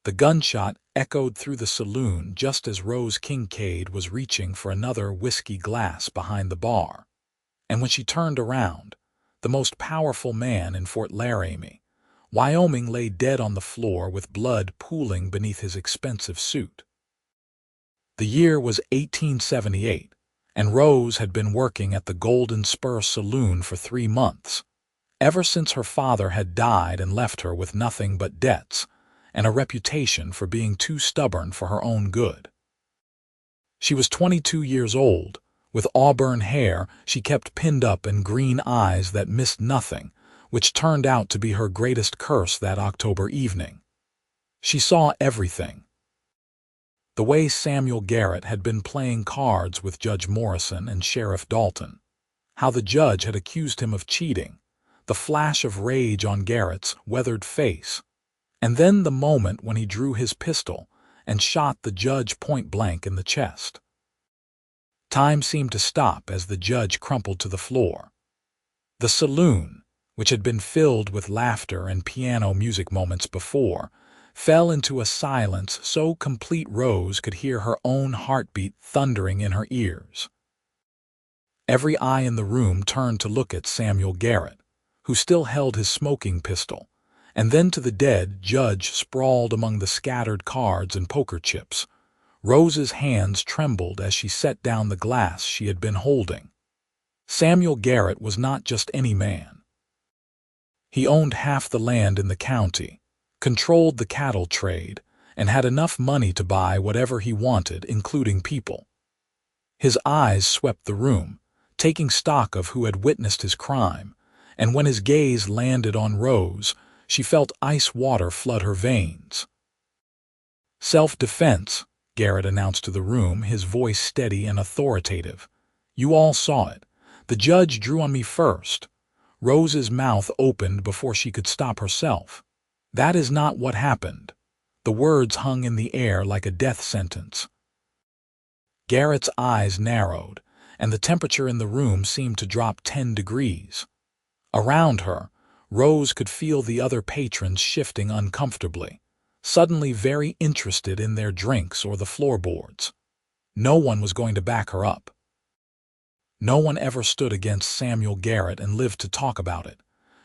The gunshot echoed through the saloon just as Rose Kincaid was reaching for another whiskey glass behind the bar. And when she turned around, the most powerful man in Fort Laramie, Wyoming, lay dead on the floor with blood pooling beneath his expensive suit. The year was 1878, and Rose had been working at the Golden Spur Saloon for 3 months, ever since her father had died and left her with nothing but debts and a reputation for being too stubborn for her own good. She was 22 years old. With auburn hair she kept pinned up and green eyes that missed nothing, which turned out to be her greatest curse that October evening. She saw everything. The way Samuel Garrett had been playing cards with Judge Morrison and Sheriff Dalton, how the judge had accused him of cheating, the flash of rage on Garrett's weathered face, and then the moment when he drew his pistol and shot the judge point-blank in the chest. Time seemed to stop as the judge crumpled to the floor. The saloon, which had been filled with laughter and piano music moments before, fell into a silence so complete Rose could hear her own heartbeat thundering in her ears. Every eye in the room turned to look at Samuel Garrett, who still held his smoking pistol, and then to the dead judge sprawled among the scattered cards and poker chips. Rose's hands trembled as she set down the glass she had been holding. Samuel Garrett was not just any man. He owned half the land in the county, controlled the cattle trade, and had enough money to buy whatever he wanted, including people. His eyes swept the room, taking stock of who had witnessed his crime, and when his gaze landed on Rose, she felt ice water flood her veins. "Self-defense," Garrett announced to the room, his voice steady and authoritative. "You all saw it. The judge drew on me first." Rose's mouth opened before she could stop herself. "That is not what happened." The words hung in the air like a death sentence. Garrett's eyes narrowed, and the temperature in the room seemed to drop 10 degrees. Around her, Rose could feel the other patrons shifting uncomfortably, suddenly very interested in their drinks or the floorboards. No one was going to back her up. No one ever stood against Samuel Garrett and lived to talk about it.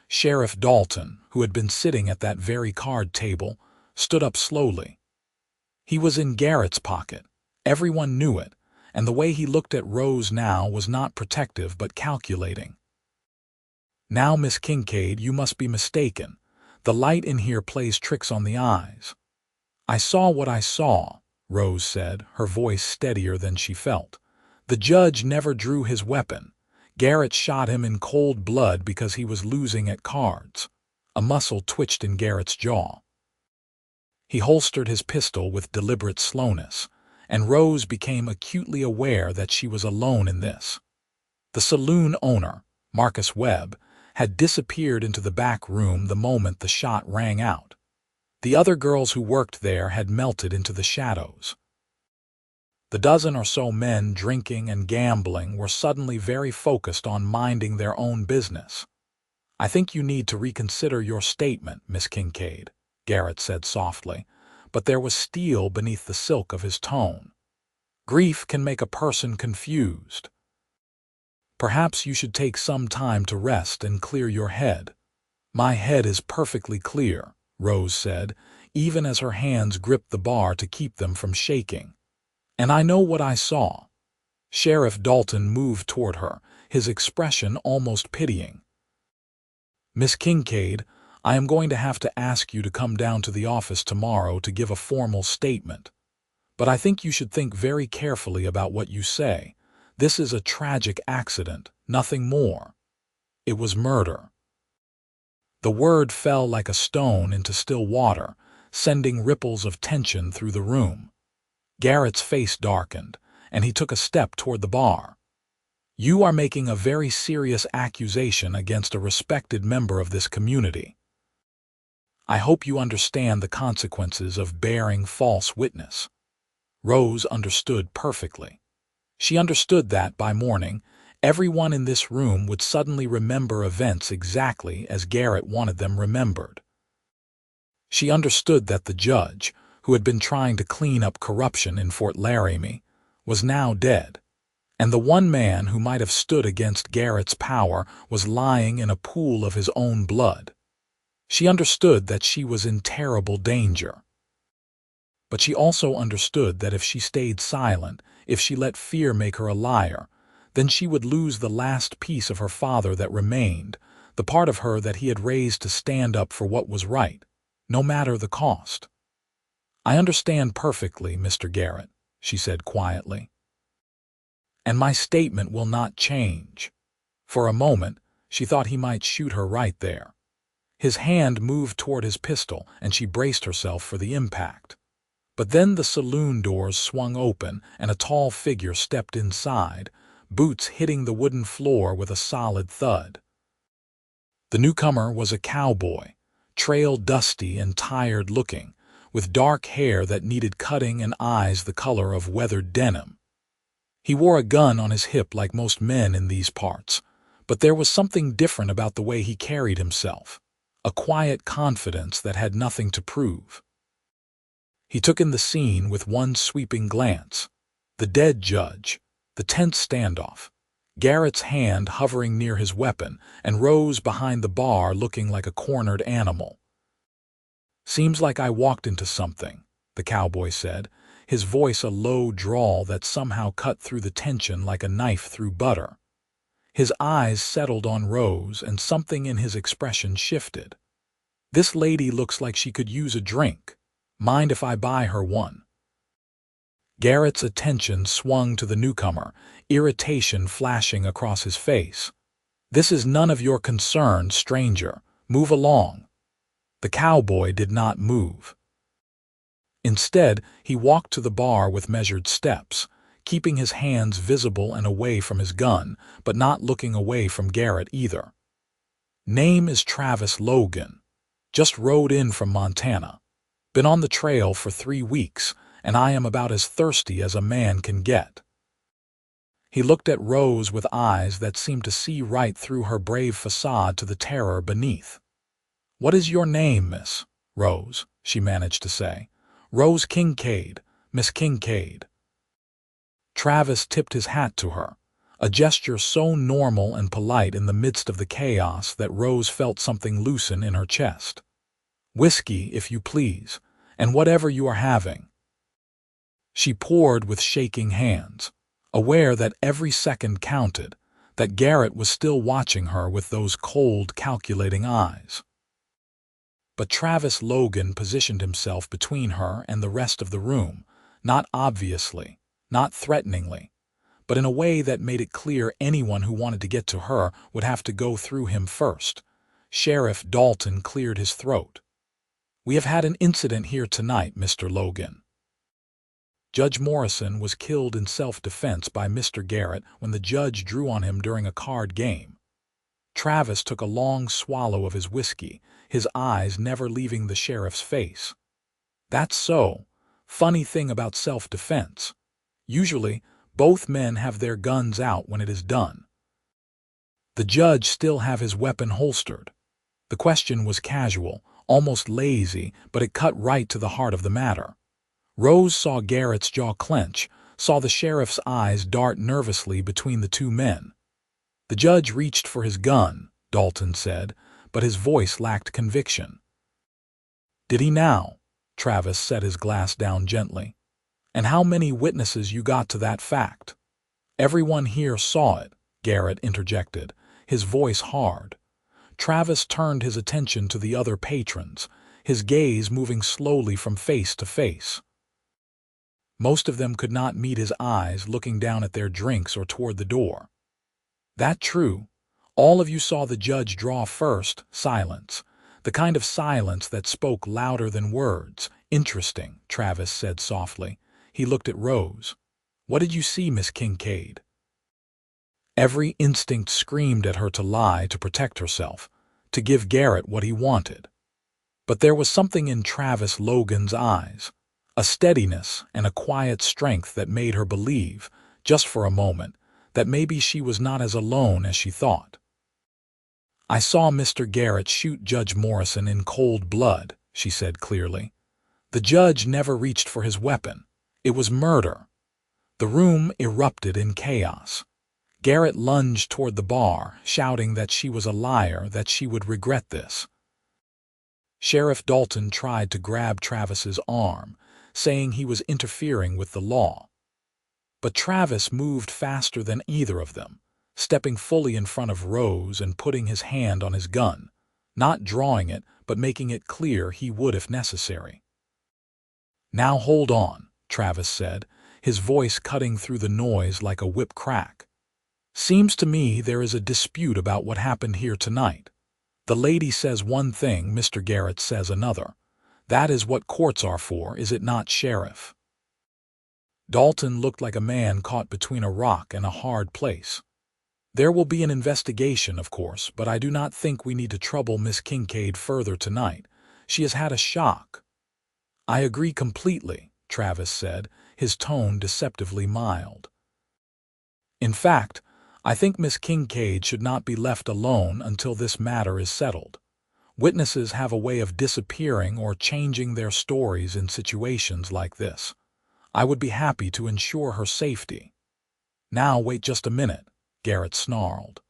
Sheriff Dalton, who had been sitting at that very card table, stood up slowly. He was in Garrett's pocket. Everyone knew it, and the way he looked at Rose now was not protective but calculating. "Now, Miss Kincaid, you must be mistaken. The light in here plays tricks on the eyes." "I saw what I saw," Rose said, her voice steadier than she felt. "The judge never drew his weapon. Garrett shot him in cold blood because he was losing at cards." A muscle twitched in Garrett's jaw. He holstered his pistol with deliberate slowness, and Rose became acutely aware that she was alone in this. The saloon owner, Marcus Webb, had disappeared into the back room the moment the shot rang out. The other girls who worked there had melted into the shadows. The dozen or so men drinking and gambling were suddenly very focused on minding their own business. "I think you need to reconsider your statement, Miss Kincaid," Garrett said softly, but there was steel beneath the silk of his tone. "Grief can make a person confused. Perhaps you should take some time to rest and clear your head." "My head is perfectly clear," Rose said, even as her hands gripped the bar to keep them from shaking. "And I know what I saw." Sheriff Dalton moved toward her, his expression almost pitying. "Miss Kincaid, I am going to have to ask you to come down to the office tomorrow to give a formal statement. But I think you should think very carefully about what you say. This is a tragic accident, nothing more. It was murder." The word fell like a stone into still water, sending ripples of tension through the room. Garrett's face darkened, and he took a step toward the bar. "You are making a very serious accusation against a respected member of this community. I hope you understand the consequences of bearing false witness." Rose understood perfectly. She understood that by morning, everyone in this room would suddenly remember events exactly as Garrett wanted them remembered. She understood that the judge, who had been trying to clean up corruption in Fort Laramie, was now dead, and the one man who might have stood against Garrett's power was lying in a pool of his own blood. She understood that she was in terrible danger. But she also understood that if she stayed silent, if she let fear make her a liar, then she would lose the last piece of her father that remained, the part of her that he had raised to stand up for what was right, no matter the cost. "I understand perfectly, Mr. Garrett," she said quietly. "And my statement will not change." For a moment, she thought he might shoot her right there. His hand moved toward his pistol, and she braced herself for the impact. But then the saloon doors swung open, and a tall figure stepped inside, boots hitting the wooden floor with a solid thud. The newcomer was a cowboy, trail dusty and tired-looking, with dark hair that needed cutting and eyes the color of weathered denim. He wore a gun on his hip like most men in these parts, but there was something different about the way he carried himself, a quiet confidence that had nothing to prove. He took in the scene with one sweeping glance: the dead judge, the tense standoff, Garrett's hand hovering near his weapon, and Rose behind the bar looking like a cornered animal. "Seems like I walked into something," the cowboy said, his voice a low drawl that somehow cut through the tension like a knife through butter. His eyes settled on Rose, and something in his expression shifted. "This lady looks like she could use a drink. Mind if I buy her one?" Garrett's attention swung to the newcomer, irritation flashing across his face. "This is none of your concern, stranger. Move along." The cowboy did not move. Instead, he walked to the bar with measured steps, keeping his hands visible and away from his gun, but not looking away from Garrett either. "Name is Travis Logan. Just rode in from Montana. Been on the trail for 3 weeks, and I am about as thirsty as a man can get." He looked at Rose with eyes that seemed to see right through her brave facade to the terror beneath. "What is your name, Miss Rose?" she managed to say. "Rose Kincaid, Miss Kincaid." Travis tipped his hat to her, a gesture so normal and polite in the midst of the chaos that Rose felt something loosen in her chest. "Whiskey, if you please, and whatever you are having." She poured with shaking hands, aware that every second counted, that Garrett was still watching her with those cold, calculating eyes. But Travis Logan positioned himself between her and the rest of the room, not obviously, not threateningly, but in a way that made it clear anyone who wanted to get to her would have to go through him first. Sheriff Dalton cleared his throat. "We have had an incident here tonight, Mr. Logan. Judge Morrison was killed in self-defense by Mr. Garrett when the judge drew on him during a card game." Travis took a long swallow of his whiskey, his eyes never leaving the sheriff's face. "That's so. Funny thing about self-defense. Usually, both men have their guns out when it is done. The judge still have his weapon holstered." The question was casual, almost lazy, but it cut right to the heart of the matter. Rose saw Garrett's jaw clench, saw the sheriff's eyes dart nervously between the two men. "The judge reached for his gun," Dalton said, but his voice lacked conviction. "Did he now?" Travis set his glass down gently. "And how many witnesses you got to that fact?" "Everyone here saw it," Garrett interjected, his voice hard. Travis turned his attention to the other patrons, his gaze moving slowly from face to face. Most of them could not meet his eyes, looking down at their drinks or toward the door. "That true? All of you saw the judge draw first?" Silence. The kind of silence that spoke louder than words. "Interesting," Travis said softly. He looked at Rose. "What did you see, Miss Kincaid?" Every instinct screamed at her to lie, to protect herself, to give Garrett what he wanted. But there was something in Travis Logan's eyes, a steadiness and a quiet strength that made her believe, just for a moment, that maybe she was not as alone as she thought. "I saw Mr. Garrett shoot Judge Morrison in cold blood," she said clearly. The judge never reached for his weapon. It was murder. The room erupted in chaos. Garrett lunged toward the bar, shouting that she was a liar, that she would regret this. Sheriff Dalton tried to grab Travis's arm, saying he was interfering with the law. But Travis moved faster than either of them, stepping fully in front of Rose and putting his hand on his gun, not drawing it, but making it clear he would if necessary. "Now hold on," Travis said, his voice cutting through the noise like a whip crack. "Seems to me there is a dispute about what happened here tonight. The lady says one thing, Mr. Garrett says another. That is what courts are for, is it not, Sheriff?" Dalton looked like a man caught between a rock and a hard place. "There will be an investigation, of course, but I do not think we need to trouble Miss Kincaid further tonight. She has had a shock." "I agree completely," Travis said, his tone deceptively mild. "In fact, I think Miss Kincaid should not be left alone until this matter is settled. Witnesses have a way of disappearing or changing their stories in situations like this. I would be happy to ensure her safety." "Now wait just a minute," Garrett snarled.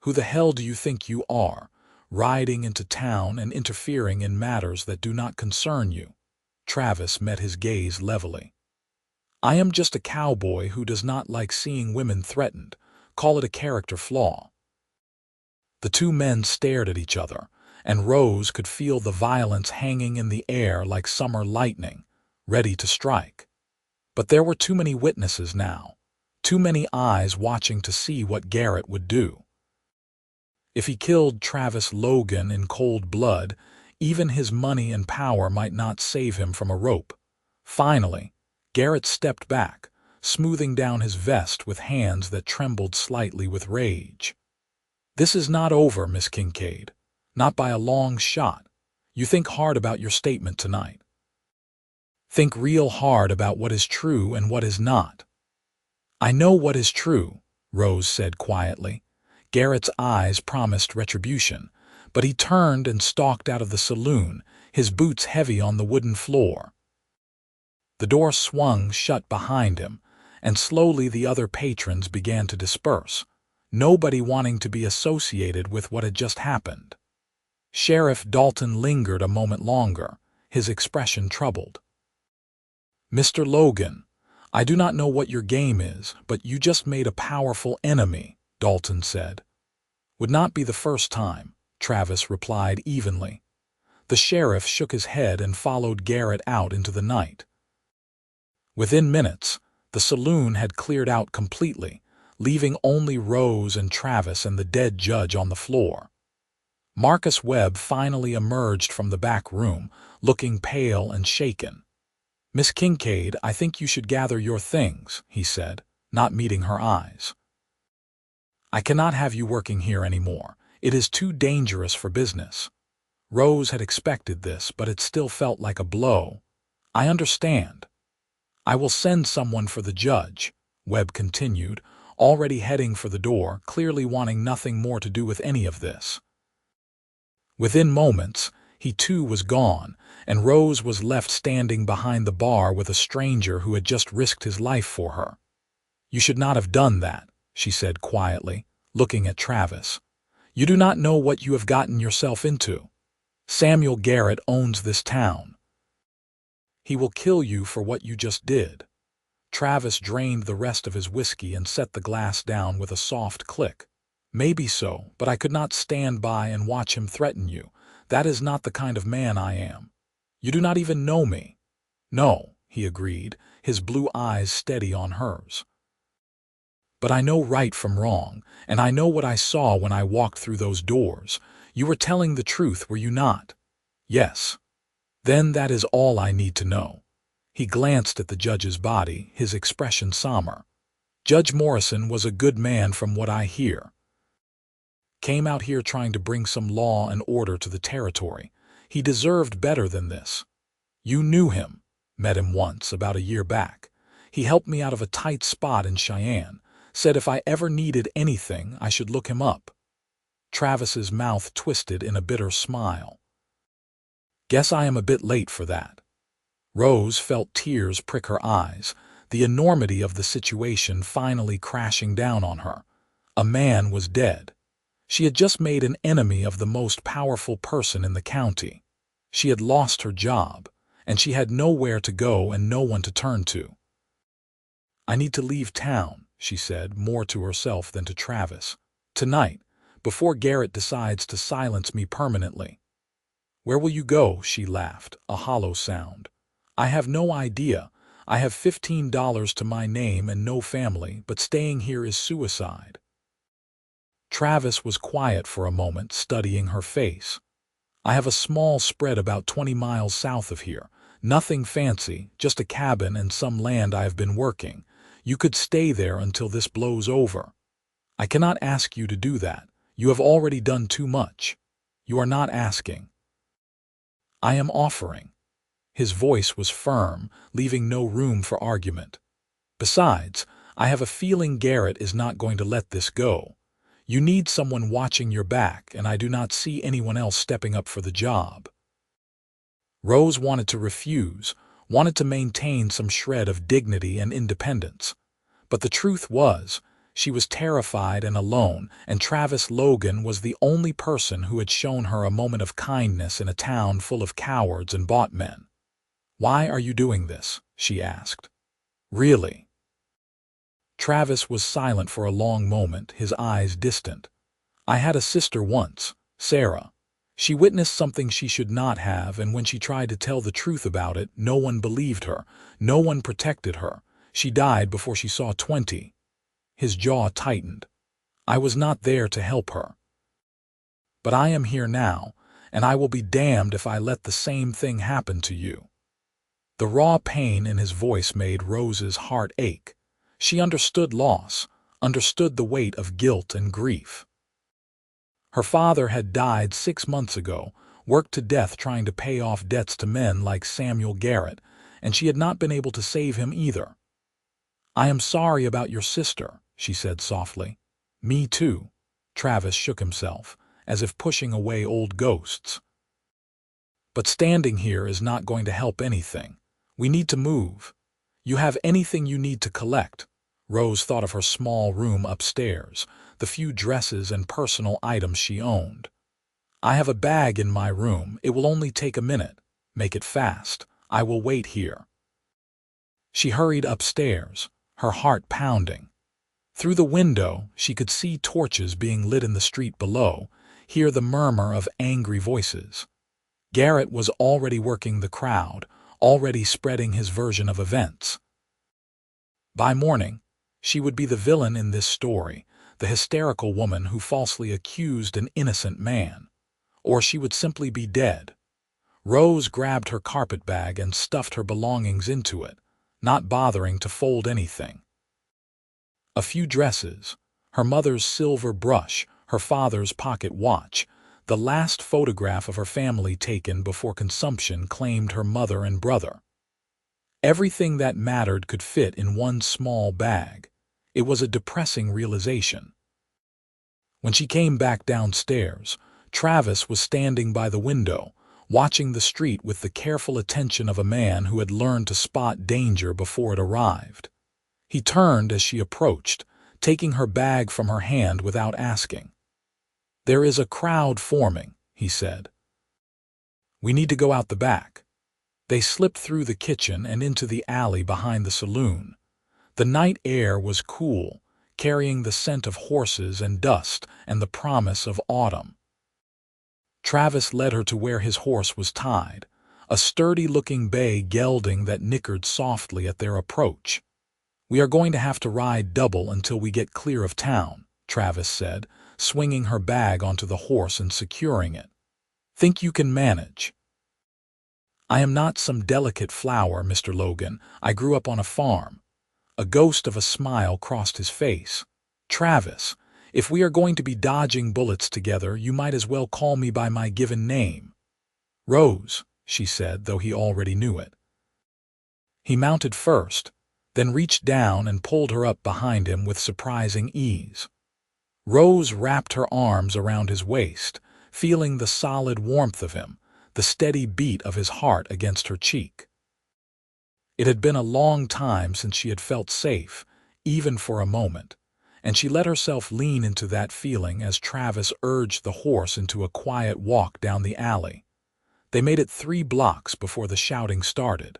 "Who the hell do you think you are, riding into town and interfering in matters that do not concern you?" Travis met his gaze levelly. "I am just a cowboy who does not like seeing women threatened. Call it a character flaw." The two men stared at each other, and Rose could feel the violence hanging in the air like summer lightning, ready to strike. But there were too many witnesses now, too many eyes watching to see what Garrett would do. If he killed Travis Logan in cold blood, even his money and power might not save him from a rope. Finally, Garrett stepped back, smoothing down his vest with hands that trembled slightly with rage. "This is not over, Miss Kincaid. Not by a long shot. You think hard about your statement tonight. Think real hard about what is true and what is not." "I know what is true," Rose said quietly. Garrett's eyes promised retribution, but he turned and stalked out of the saloon, his boots heavy on the wooden floor. The door swung shut behind him, and slowly the other patrons began to disperse, nobody wanting to be associated with what had just happened. Sheriff Dalton lingered a moment longer, his expression troubled. "Mr. Logan, I do not know what your game is, but you just made a powerful enemy," Dalton said. "Would not be the first time," Travis replied evenly. The sheriff shook his head and followed Garrett out into the night. Within minutes, the saloon had cleared out completely, leaving only Rose and Travis and the dead judge on the floor. Marcus Webb finally emerged from the back room, looking pale and shaken. "Miss Kincaid, I think you should gather your things," he said, not meeting her eyes. "I cannot have you working here anymore. It is too dangerous for business." Rose had expected this, but it still felt like a blow. "I understand." "I will send someone for the judge," Webb continued, already heading for the door, clearly wanting nothing more to do with any of this. Within moments, he too was gone, and Rose was left standing behind the bar with a stranger who had just risked his life for her. "You should not have done that," she said quietly, looking at Travis. "You do not know what you have gotten yourself into. Samuel Garrett owns this town. He will kill you for what you just did." Travis drained the rest of his whiskey and set the glass down with a soft click. "Maybe so, but I could not stand by and watch him threaten you. That is not the kind of man I am. You do not even know me." "No," he agreed, his blue eyes steady on hers. "But I know right from wrong, and I know what I saw when I walked through those doors. You were telling the truth, were you not?" "Yes." "Then that is all I need to know." He glanced at the judge's body, his expression somber. "Judge Morrison was a good man from what I hear. Came out here trying to bring some law and order to the territory. He deserved better than this. You knew him. Met him once, about a year back. He helped me out of a tight spot in Cheyenne. Said if I ever needed anything, I should look him up." Travis's mouth twisted in a bitter smile. Guess I am a bit late for that. Rose felt tears prick her eyes, the enormity of the situation finally crashing down on her. A man was dead. She had just made an enemy of the most powerful person in the county. She had lost her job, and she had nowhere to go and no one to turn to. I need to leave town, she said, more to herself than to Travis. Tonight, before Garrett decides to silence me permanently. Where will you go? She laughed, a hollow sound. I have no idea. I have $15 to my name and no family, but staying here is suicide. Travis was quiet for a moment, studying her face. I have a small spread about 20 miles south of here. Nothing fancy, just a cabin and some land I have been working. You could stay there until this blows over. I cannot ask you to do that. You have already done too much. You are not asking. I am offering. His voice was firm, leaving no room for argument. Besides, I have a feeling Garrett is not going to let this go. You need someone watching your back, and I do not see anyone else stepping up for the job. Rose wanted to refuse, wanted to maintain some shred of dignity and independence. But the truth was, she was terrified and alone, and Travis Logan was the only person who had shown her a moment of kindness in a town full of cowards and bought men. Why are you doing this? She asked. Really? Travis was silent for a long moment, his eyes distant. I had a sister once, Sarah. She witnessed something she should not have, and when she tried to tell the truth about it, no one believed her, no one protected her. She died before she saw 20. His jaw tightened. I was not there to help her. But I am here now, and I will be damned if I let the same thing happen to you. The raw pain in his voice made Rose's heart ache. She understood loss, understood the weight of guilt and grief. Her father had died 6 months ago, worked to death trying to pay off debts to men like Samuel Garrett, and she had not been able to save him either. I am sorry about your sister, she said softly. Me too. Travis shook himself, as if pushing away old ghosts. But standing here is not going to help anything. We need to move. You have anything you need to collect? Rose thought of her small room upstairs, the few dresses and personal items she owned. I have a bag in my room. It will only take a minute. Make it fast. I will wait here. She hurried upstairs, her heart pounding. Through the window, she could see torches being lit in the street below, hear the murmur of angry voices. Garrett was already working the crowd, already spreading his version of events. By morning, she would be the villain in this story, the hysterical woman who falsely accused an innocent man. Or she would simply be dead. Rose grabbed her carpet bag and stuffed her belongings into it, not bothering to fold anything. A few dresses, her mother's silver brush, her father's pocket watch, the last photograph of her family taken before consumption claimed her mother and brother. Everything that mattered could fit in one small bag. It was a depressing realization. When she came back downstairs, Travis was standing by the window, watching the street with the careful attention of a man who had learned to spot danger before it arrived. He turned as she approached, taking her bag from her hand without asking. There is a crowd forming, he said. We need to go out the back. They slipped through the kitchen and into the alley behind the saloon. The night air was cool, carrying the scent of horses and dust and the promise of autumn. Travis led her to where his horse was tied, a sturdy-looking bay gelding that nickered softly at their approach. We are going to have to ride double until we get clear of town, Travis said, swinging her bag onto the horse and securing it. Think you can manage? I am not some delicate flower, Mr. Logan. I grew up on a farm. A ghost of a smile crossed his face. Travis, if we are going to be dodging bullets together, you might as well call me by my given name. Rose, she said, though he already knew it. He mounted first, then reached down and pulled her up behind him with surprising ease. Rose wrapped her arms around his waist, feeling the solid warmth of him, the steady beat of his heart against her cheek. It had been a long time since she had felt safe, even for a moment, and she let herself lean into that feeling as Travis urged the horse into a quiet walk down the alley. They made it 3 blocks before the shouting started.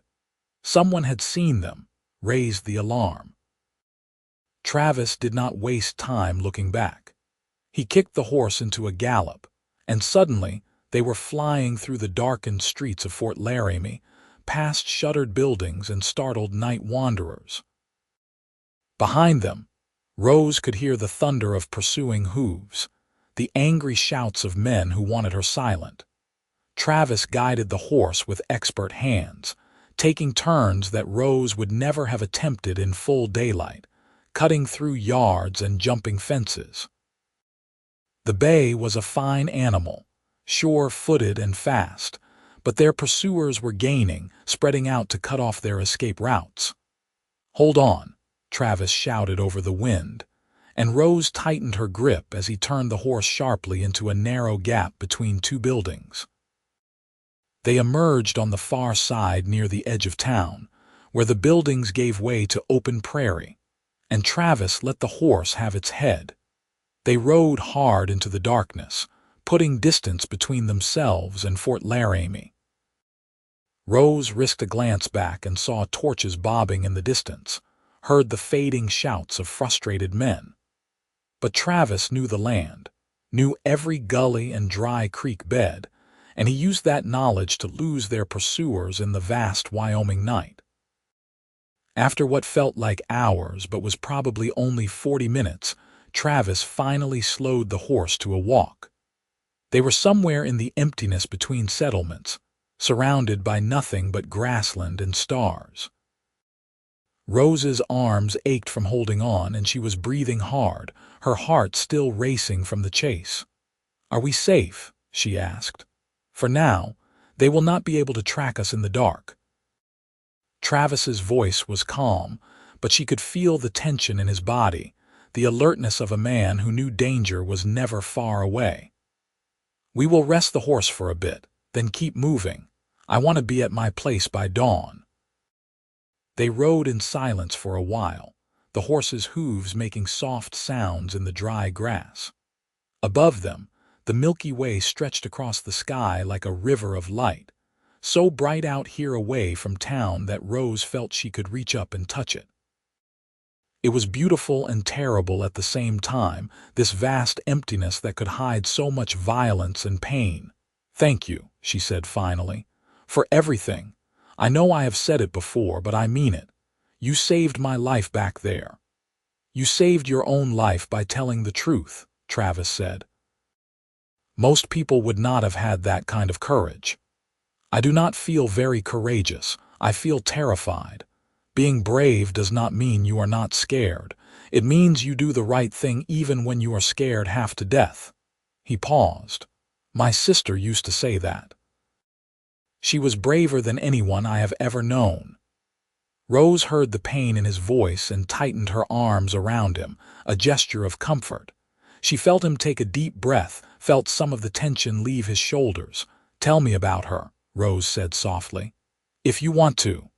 Someone had seen them, raised the alarm. Travis did not waste time looking back. He kicked the horse into a gallop, and suddenly they were flying through the darkened streets of Fort Laramie, past shuttered buildings and startled night wanderers. Behind them, Rose could hear the thunder of pursuing hooves, the angry shouts of men who wanted her silent. Travis guided the horse with expert hands, taking turns that Rose would never have attempted in full daylight, cutting through yards and jumping fences. The bay was a fine animal, sure-footed and fast, but their pursuers were gaining, spreading out to cut off their escape routes. "Hold on," Travis shouted over the wind, and Rose tightened her grip as he turned the horse sharply into a narrow gap between 2 buildings. They emerged on the far side near the edge of town, where the buildings gave way to open prairie, and Travis let the horse have its head. They rode hard into the darkness, putting distance between themselves and Fort Laramie. Rose risked a glance back and saw torches bobbing in the distance, heard the fading shouts of frustrated men. But Travis knew the land, knew every gully and dry creek bed, and he used that knowledge to lose their pursuers in the vast Wyoming night. After what felt like hours but was probably only 40 minutes, Travis finally slowed the horse to a walk. They were somewhere in the emptiness between settlements, surrounded by nothing but grassland and stars. Rose's arms ached from holding on, and she was breathing hard, her heart still racing from the chase. "Are we safe?" she asked. "For now, they will not be able to track us in the dark." Travis's voice was calm, but she could feel the tension in his body, the alertness of a man who knew danger was never far away. "We will rest the horse for a bit, then keep moving. I want to be at my place by dawn." They rode in silence for a while, the horse's hooves making soft sounds in the dry grass. Above them, the Milky Way stretched across the sky like a river of light, so bright out here away from town that Rose felt she could reach up and touch it. It was beautiful and terrible at the same time, this vast emptiness that could hide so much violence and pain. "Thank you," she said finally, "for everything. I know I have said it before, but I mean it. You saved my life back there." "You saved your own life by telling the truth," Travis said. "Most people would not have had that kind of courage." "I do not feel very courageous. I feel terrified. Being brave does not mean you are not scared. It means you do the right thing even when you are scared half to death." He paused. "My sister used to say that. She was braver than anyone I have ever known." Rose heard the pain in his voice and tightened her arms around him, a gesture of comfort. She felt him take a deep breath, felt some of the tension leave his shoulders. "Tell me about her," Rose said softly. "If you want to."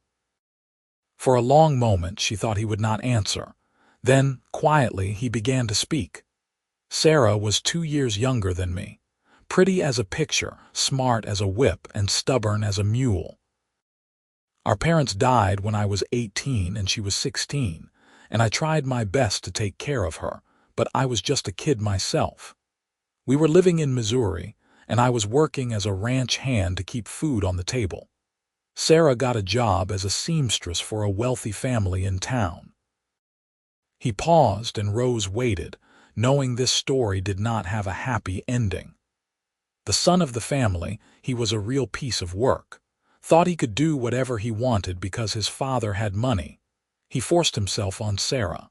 For a long moment she thought he would not answer. Then, quietly, he began to speak. "Sarah was 2 years younger than me. Pretty as a picture, smart as a whip, and stubborn as a mule. Our parents died when I was 18 and she was 16, and I tried my best to take care of her, but I was just a kid myself. We were living in Missouri, and I was working as a ranch hand to keep food on the table. Sarah got a job as a seamstress for a wealthy family in town." He paused, and Rose waited, knowing this story did not have a happy ending. The son of the family, he was a real piece of work. Thought he could do whatever he wanted because his father had money. He forced himself on Sarah.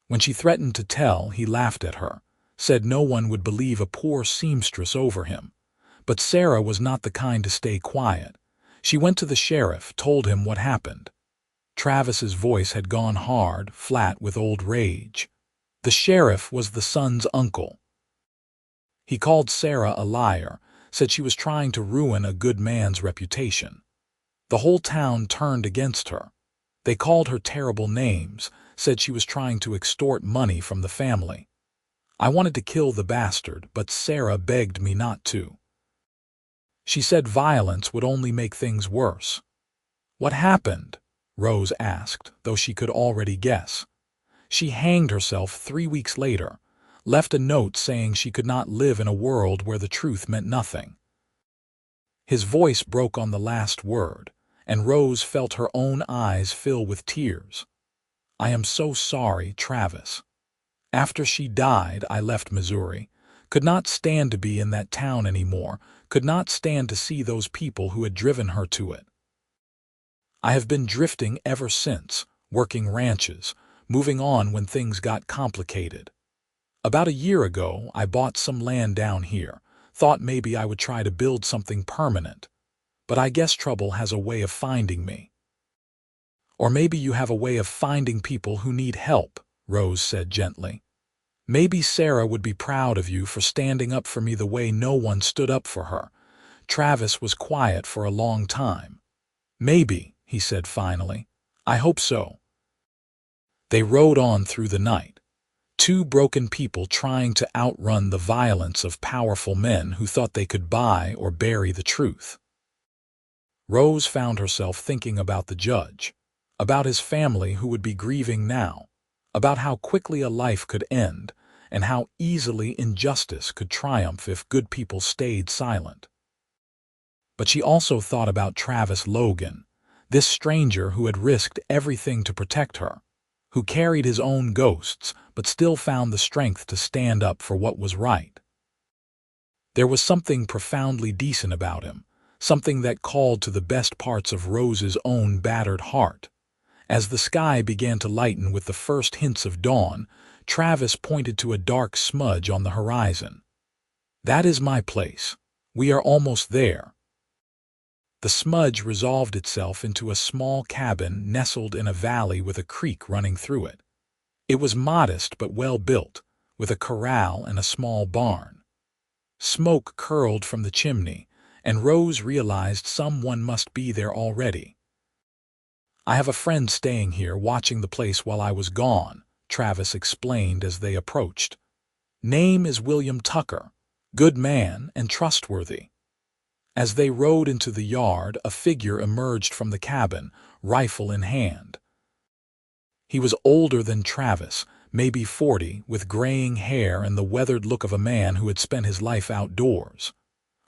When she threatened to tell, he laughed at her, said no one would believe a poor seamstress over him. But Sarah was not the kind to stay quiet. She went to the sheriff, told him what happened. Travis's voice had gone hard, flat with old rage. The sheriff was the son's uncle. He called Sarah a liar, said she was trying to ruin a good man's reputation. The whole town turned against her. They called her terrible names, said she was trying to extort money from the family. I wanted to kill the bastard, but Sarah begged me not to. She said violence would only make things worse. What happened? Rose asked, though she could already guess. She hanged herself 3 weeks later, left a note saying she could not live in a world where the truth meant nothing. His voice broke on the last word, and Rose felt her own eyes fill with tears. I am so sorry, Travis. After she died, I left Missouri. Could not stand to be in that town anymore, could not stand to see those people who had driven her to it. I have been drifting ever since, working ranches, moving on when things got complicated. About a year ago, I bought some land down here, thought maybe I would try to build something permanent. But I guess trouble has a way of finding me. Or maybe you have a way of finding people who need help, Rose said gently. Maybe Sarah would be proud of you for standing up for me the way no one stood up for her. Travis was quiet for a long time. Maybe, he said finally. I hope so. They rode on through the night. Two broken people trying to outrun the violence of powerful men who thought they could buy or bury the truth. Rose found herself thinking about the judge, about his family who would be grieving now, about how quickly a life could end, and how easily injustice could triumph if good people stayed silent. But she also thought about Travis Logan, this stranger who had risked everything to protect her, who carried his own ghosts but still found the strength to stand up for what was right. There was something profoundly decent about him, something that called to the best parts of Rose's own battered heart. As the sky began to lighten with the first hints of dawn, Travis pointed to a dark smudge on the horizon. That is my place. We are almost there. The smudge resolved itself into a small cabin nestled in a valley with a creek running through it. It was modest but well built, with a corral and a small barn. Smoke curled from the chimney, and Rose realized someone must be there already. I have a friend staying here watching the place while I was gone, Travis explained as they approached. Name is William Tucker, good man and trustworthy. As they rode into the yard, a figure emerged from the cabin, rifle in hand. He was older than Travis, maybe 40, with graying hair and the weathered look of a man who had spent his life outdoors.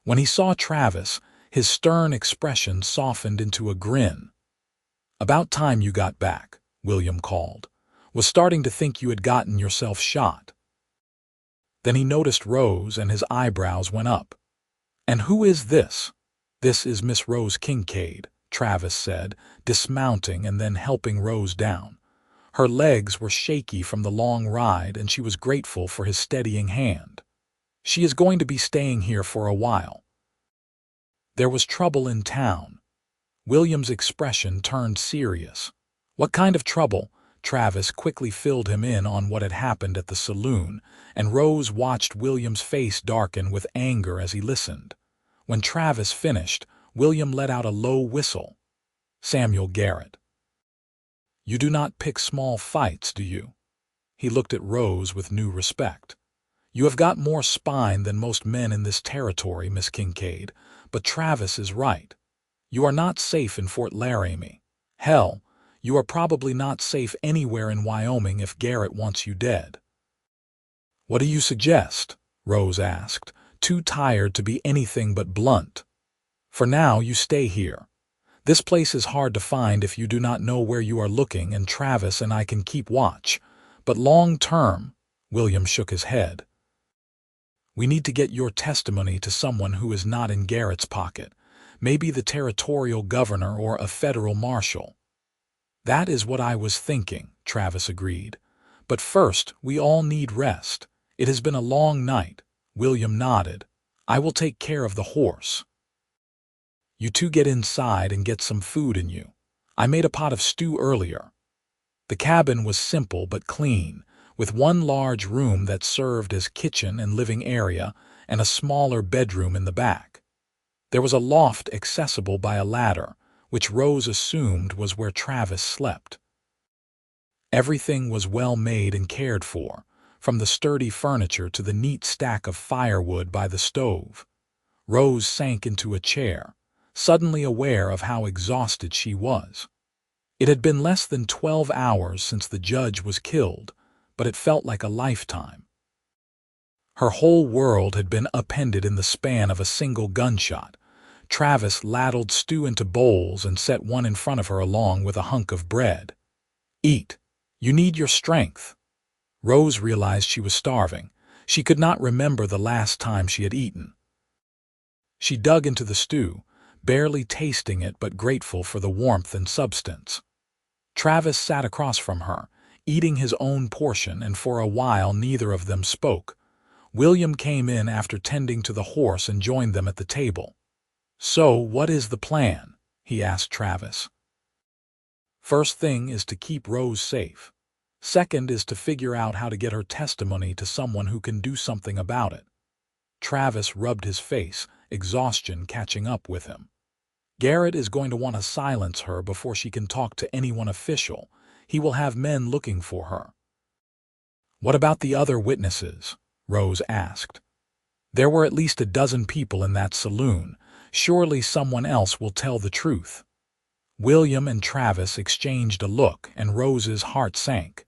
When he saw Travis, his stern expression softened into a grin. About time you got back, William called. Was starting to think you had gotten yourself shot. Then he noticed Rose and his eyebrows went up. And who is this? This is Miss Rose Kincaid, Travis said, dismounting and then helping Rose down. Her legs were shaky from the long ride and she was grateful for his steadying hand. She is going to be staying here for a while. There was trouble in town. William's expression turned serious. What kind of trouble? Travis quickly filled him in on what had happened at the saloon, and Rose watched William's face darken with anger as he listened. When Travis finished, William let out a low whistle. Samuel Garrett. You do not pick small fights, do you? He looked at Rose with new respect. You have got more spine than most men in this territory, Miss Kincaid, but Travis is right. You are not safe in Fort Laramie. Hell, you are probably not safe anywhere in Wyoming if Garrett wants you dead. What do you suggest? Rose asked, too tired to be anything but blunt. For now, you stay here. This place is hard to find if you do not know where you are looking, and Travis and I can keep watch. But long term, William shook his head. We need to get your testimony to someone who is not in Garrett's pocket, maybe the territorial governor or a federal marshal. That is what I was thinking, Travis agreed. But first, we all need rest. It has been a long night. William nodded. I will take care of the horse. You two get inside and get some food in you. I made a pot of stew earlier. The cabin was simple but clean, with one large room that served as kitchen and living area, and a smaller bedroom in the back. There was a loft accessible by a ladder, which Rose assumed was where Travis slept. Everything was well made and cared for, from the sturdy furniture to the neat stack of firewood by the stove. Rose sank into a chair, suddenly aware of how exhausted she was. It had been less than 12 hours since the judge was killed, but it felt like a lifetime. Her whole world had been upended in the span of a single gunshot. Travis ladled stew into bowls and set one in front of her along with a hunk of bread. "Eat. You need your strength." Rose realized she was starving. She could not remember the last time she had eaten. She dug into the stew, barely tasting it but grateful for the warmth and substance. Travis sat across from her, eating his own portion, and for a while neither of them spoke. William came in after tending to the horse and joined them at the table. "So, what is the plan?" he asked Travis. "First thing is to keep Rose safe. Second is to figure out how to get her testimony to someone who can do something about it." Travis rubbed his face, exhaustion catching up with him. "Garrett is going to want to silence her before she can talk to anyone official. He will have men looking for her." "What about the other witnesses?" Rose asked. "There were at least a dozen people in that saloon. Surely someone else will tell the truth." William and Travis exchanged a look, and Rose's heart sank.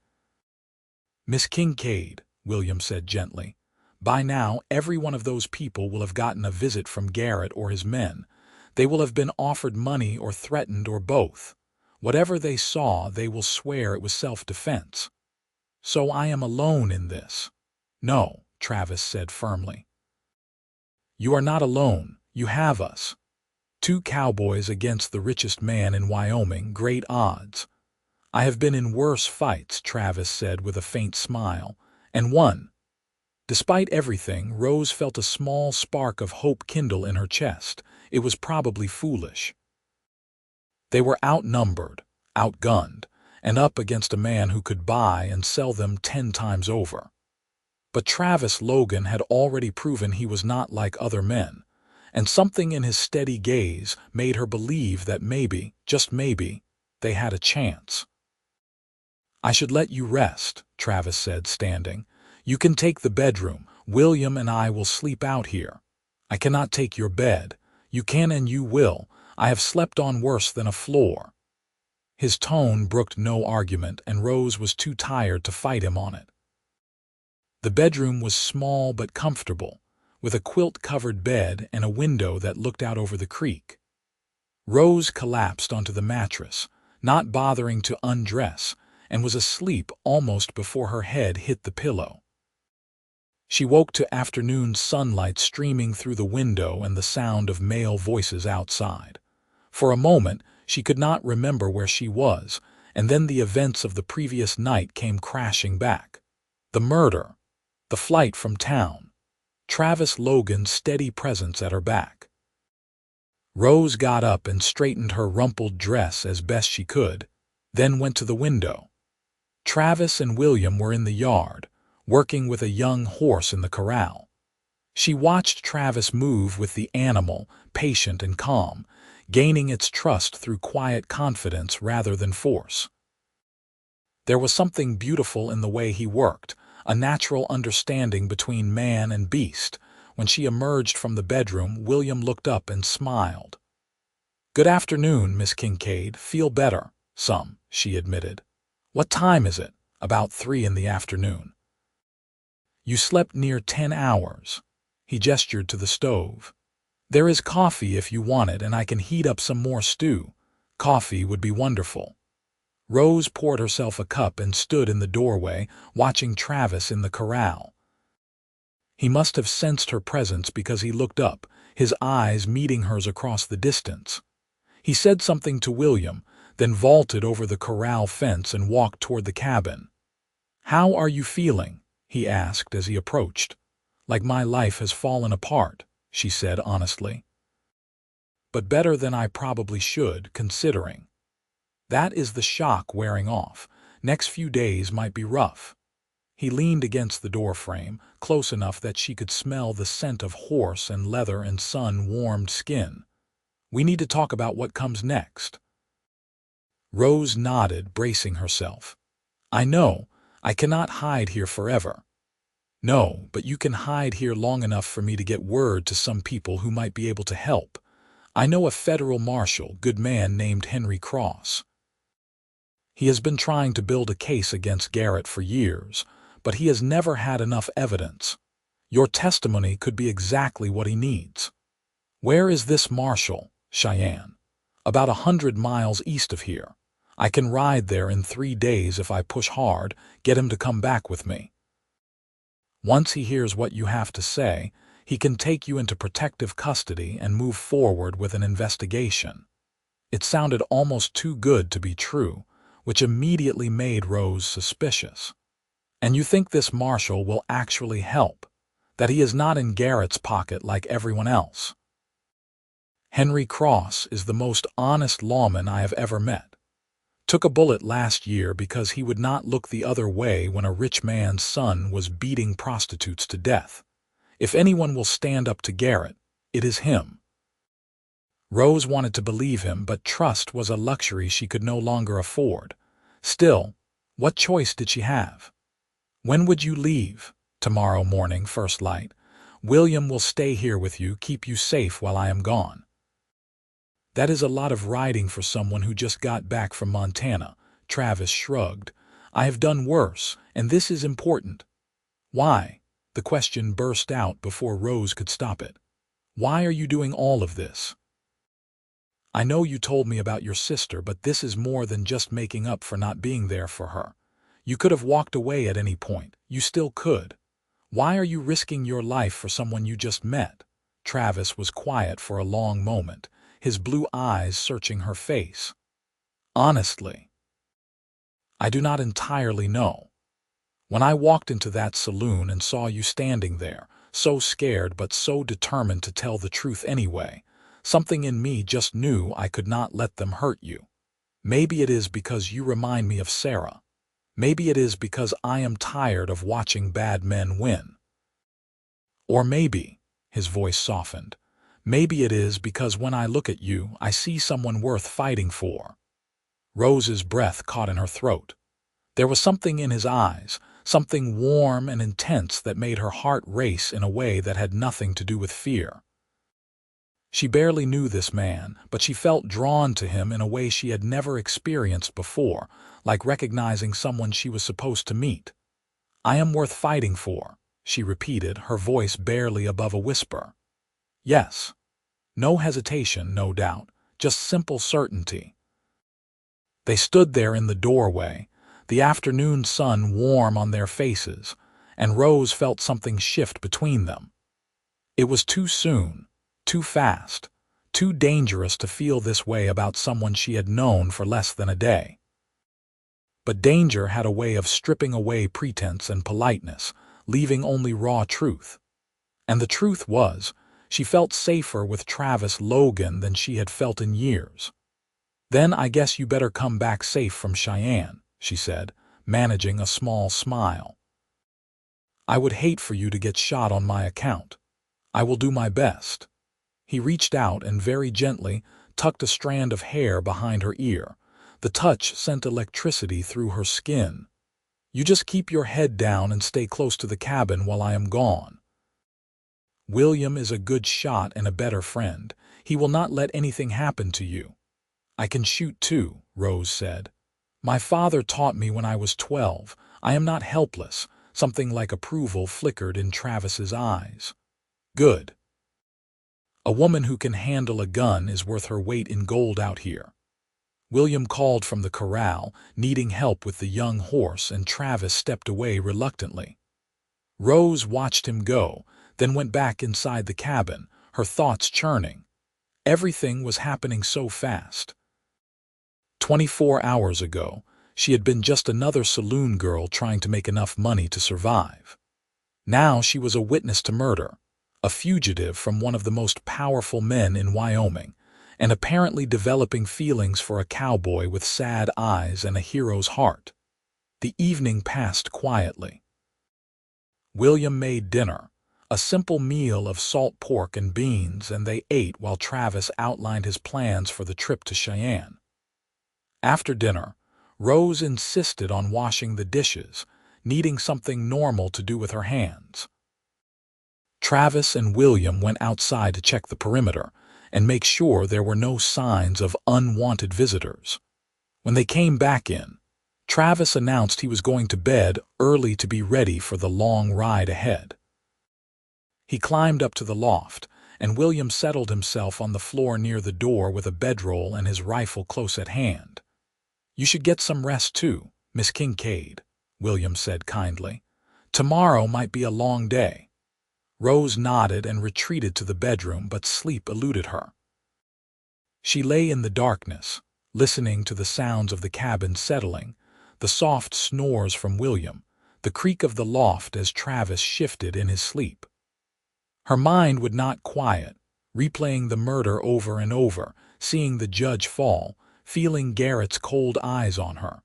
"Miss Kincaid," William said gently, "by now every one of those people will have gotten a visit from Garrett or his men. They will have been offered money or threatened or both. Whatever they saw, they will swear it was self-defense. So I am alone in this." "No," Travis said firmly. "You are not alone. You have us. 2 cowboys against the richest man in Wyoming, great odds." "I have been in worse fights," Travis said with a faint smile, "and won." Despite everything, Rose felt a small spark of hope kindle in her chest. It was probably foolish. They were outnumbered, outgunned, and up against a man who could buy and sell them 10 times over. But Travis Logan had already proven he was not like other men, and something in his steady gaze made her believe that maybe, just maybe, they had a chance. "I should let you rest," Travis said, standing. "You can take the bedroom. William and I will sleep out here. I cannot take your bed. You can and you will. I have slept on worse than a floor." His tone brooked no argument, and Rose was too tired to fight him on it. The bedroom was small but comfortable, with a quilt-covered bed and a window that looked out over the creek. Rose collapsed onto the mattress, not bothering to undress, and was asleep almost before her head hit the pillow. She woke to afternoon sunlight streaming through the window and the sound of male voices outside. For a moment, she could not remember where she was, and then the events of the previous night came crashing back. The murder, the flight from town, Travis Logan's steady presence at her back. Rose got up and straightened her rumpled dress as best she could, then went to the window. Travis and William were in the yard, working with a young horse in the corral. She watched Travis move with the animal, patient and calm, gaining its trust through quiet confidence rather than force. There was something beautiful in the way he worked, a natural understanding between man and beast. When she emerged from the bedroom, William looked up and smiled. "Good afternoon, Miss Kincaid. Feel better, some," she admitted. "What time is it?" "About 3 in the afternoon." "You slept near 10 hours. He gestured to the stove. "There is coffee if you want it, and I can heat up some more stew." "Coffee would be wonderful." Rose poured herself a cup and stood in the doorway, watching Travis in the corral. He must have sensed her presence because he looked up, his eyes meeting hers across the distance. He said something to William, then vaulted over the corral fence and walked toward the cabin. "How are you feeling?" he asked as he approached. "Like my life has fallen apart," she said honestly. "But better than I probably should, considering." "That is the shock wearing off. Next few days might be rough." He leaned against the doorframe, close enough that she could smell the scent of horse and leather and sun-warmed skin. "We need to talk about what comes next." Rose nodded, bracing herself. "I know. I cannot hide here forever." "No, but you can hide here long enough for me to get word to some people who might be able to help. I know a federal marshal, good man named Henry Cross. He has been trying to build a case against Garrett for years, but he has never had enough evidence. Your testimony could be exactly what he needs." "Where is this marshal?" "Cheyenne. About 100 miles east of here. I can ride there in 3 days if I push hard, get him to come back with me. Once he hears what you have to say, he can take you into protective custody and move forward with an investigation." It sounded almost too good to be true, which immediately made Rose suspicious. "And you think this marshal will actually help? That he is not in Garrett's pocket like everyone else?" "Henry Cross is the most honest lawman I have ever met. Took a bullet last year because he would not look the other way when a rich man's son was beating prostitutes to death. If anyone will stand up to Garrett, it is him." Rose wanted to believe him, but trust was a luxury she could no longer afford. Still, what choice did she have? "When would you leave?" "Tomorrow morning, first light. William will stay here with you, keep you safe while I am gone." "That is a lot of riding for someone who just got back from Montana." Travis shrugged. "I have done worse, and this is important." "Why?" The question burst out before Rose could stop it. "Why are you doing all of this?" "I know you told me about your sister, but this is more than just making up for not being there for her. You could have walked away at any point. You still could. Why are you risking your life for someone you just met?" Travis was quiet for a long moment, his blue eyes searching her face. "Honestly, I do not entirely know. When I walked into that saloon and saw you standing there, so scared but so determined to tell the truth anyway, something in me just knew I could not let them hurt you. Maybe it is because you remind me of Sarah. Maybe it is because I am tired of watching bad men win. Or maybe," his voice softened, "maybe it is because when I look at you, I see someone worth fighting for." Rose's breath caught in her throat. There was something in his eyes, something warm and intense that made her heart race in a way that had nothing to do with fear. She barely knew this man, but she felt drawn to him in a way she had never experienced before, like recognizing someone she was supposed to meet. "I am worth fighting for," she repeated, her voice barely above a whisper. "Yes." No hesitation, no doubt, just simple certainty. They stood there in the doorway, the afternoon sun warm on their faces, and Rose felt something shift between them. It was too soon, too fast, too dangerous to feel this way about someone she had known for less than a day. But danger had a way of stripping away pretense and politeness, leaving only raw truth. And the truth was, she felt safer with Travis Logan than she had felt in years. "Then I guess you better come back safe from Cheyenne," she said, managing a small smile. "I would hate for you to get shot on my account. I will do my best." He reached out and very gently tucked a strand of hair behind her ear. The touch sent electricity through her skin. "You just keep your head down and stay close to the cabin while I am gone. William is a good shot and a better friend. He will not let anything happen to you." "I can shoot too," Rose said. "My father taught me when I was 12. I am not helpless." Something like approval flickered in Travis's eyes. "Good. A woman who can handle a gun is worth her weight in gold out here." William called from the corral, needing help with the young horse, and Travis stepped away reluctantly. Rose watched him go, then went back inside the cabin, her thoughts churning. Everything was happening so fast. 24 hours ago, she had been just another saloon girl trying to make enough money to survive. Now she was a witness to murder, a fugitive from one of the most powerful men in Wyoming, and apparently developing feelings for a cowboy with sad eyes and a hero's heart. The evening passed quietly. William made dinner, a simple meal of salt pork and beans, and they ate while Travis outlined his plans for the trip to Cheyenne. After dinner, Rose insisted on washing the dishes, needing something normal to do with her hands. Travis and William went outside to check the perimeter and make sure there were no signs of unwanted visitors. When they came back in, Travis announced he was going to bed early to be ready for the long ride ahead. He climbed up to the loft, and William settled himself on the floor near the door with a bedroll and his rifle close at hand. "You should get some rest too, Miss Kincaid," William said kindly. "Tomorrow might be a long day." Rose nodded and retreated to the bedroom, but sleep eluded her. She lay in the darkness, listening to the sounds of the cabin settling, the soft snores from William, the creak of the loft as Travis shifted in his sleep. Her mind would not quiet, replaying the murder over and over, seeing the judge fall, feeling Garrett's cold eyes on her.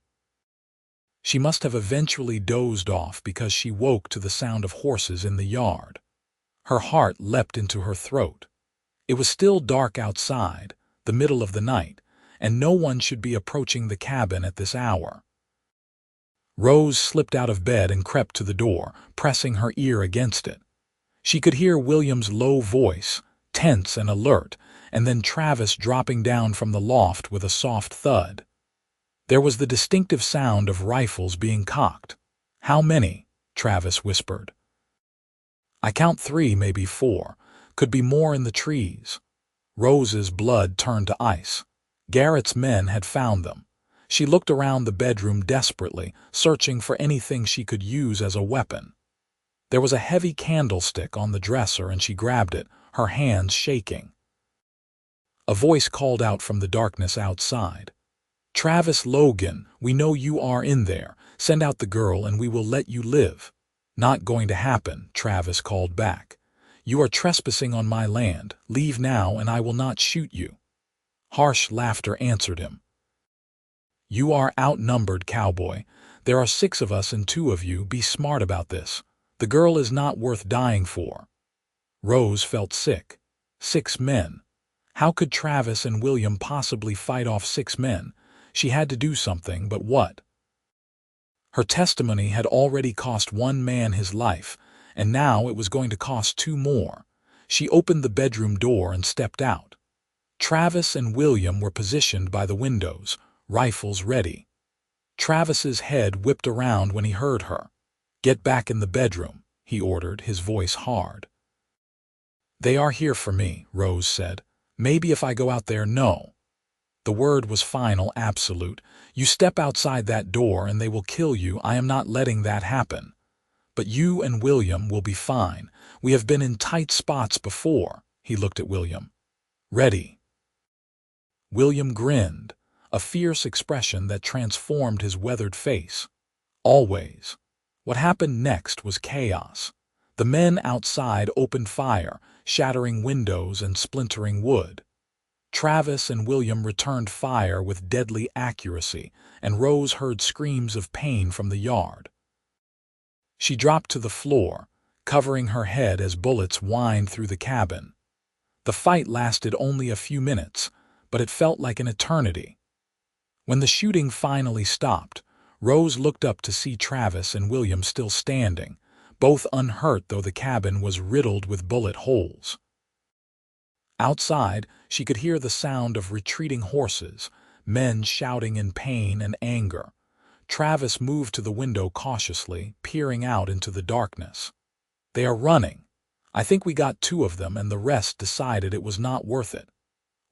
She must have eventually dozed off because she woke to the sound of horses in the yard. Her heart leapt into her throat. It was still dark outside, the middle of the night, and no one should be approaching the cabin at this hour. Rose slipped out of bed and crept to the door, pressing her ear against it. She could hear William's low voice, tense and alert, and then Travis dropping down from the loft with a soft thud. There was the distinctive sound of rifles being cocked. "How many?" Travis whispered. "I count 3, maybe 4. Could be more in the trees." Rose's blood turned to ice. Garrett's men had found them. She looked around the bedroom desperately, searching for anything she could use as a weapon. There was a heavy candlestick on the dresser and she grabbed it, her hands shaking. A voice called out from the darkness outside. "Travis Logan, we know you are in there. Send out the girl and we will let you live." "Not going to happen," Travis called back. "You are trespassing on my land. Leave now and I will not shoot you." Harsh laughter answered him. "You are outnumbered, Cowboy. There are 6 of us and 2 of you. Be smart about this. The girl is not worth dying for." Rose felt sick. 6 men. How could Travis and William possibly fight off 6 men? She had to do something, but what? Her testimony had already cost 1 man his life, and now it was going to cost 2 more. She opened the bedroom door and stepped out. Travis and William were positioned by the windows, rifles ready. Travis's head whipped around when he heard her. "Get back in the bedroom," he ordered, his voice hard. "They are here for me," Rose said. "Maybe if I go out there, no." The word was final, absolute. "You step outside that door and they will kill you. I am not letting that happen. But you and William will be fine. We have been in tight spots before." He looked at William. "Ready?" William grinned, a fierce expression that transformed his weathered face. "Always." What happened next was chaos. The men outside opened fire, shattering windows and splintering wood. Travis and William returned fire with deadly accuracy, and Rose heard screams of pain from the yard. She dropped to the floor, covering her head as bullets whined through the cabin. The fight lasted only a few minutes, but it felt like an eternity. When the shooting finally stopped, Rose looked up to see Travis and William still standing, both unhurt though the cabin was riddled with bullet holes. Outside, she could hear the sound of retreating horses, men shouting in pain and anger. Travis moved to the window cautiously, peering out into the darkness. "They are running. I think we got 2 of them and the rest decided it was not worth it."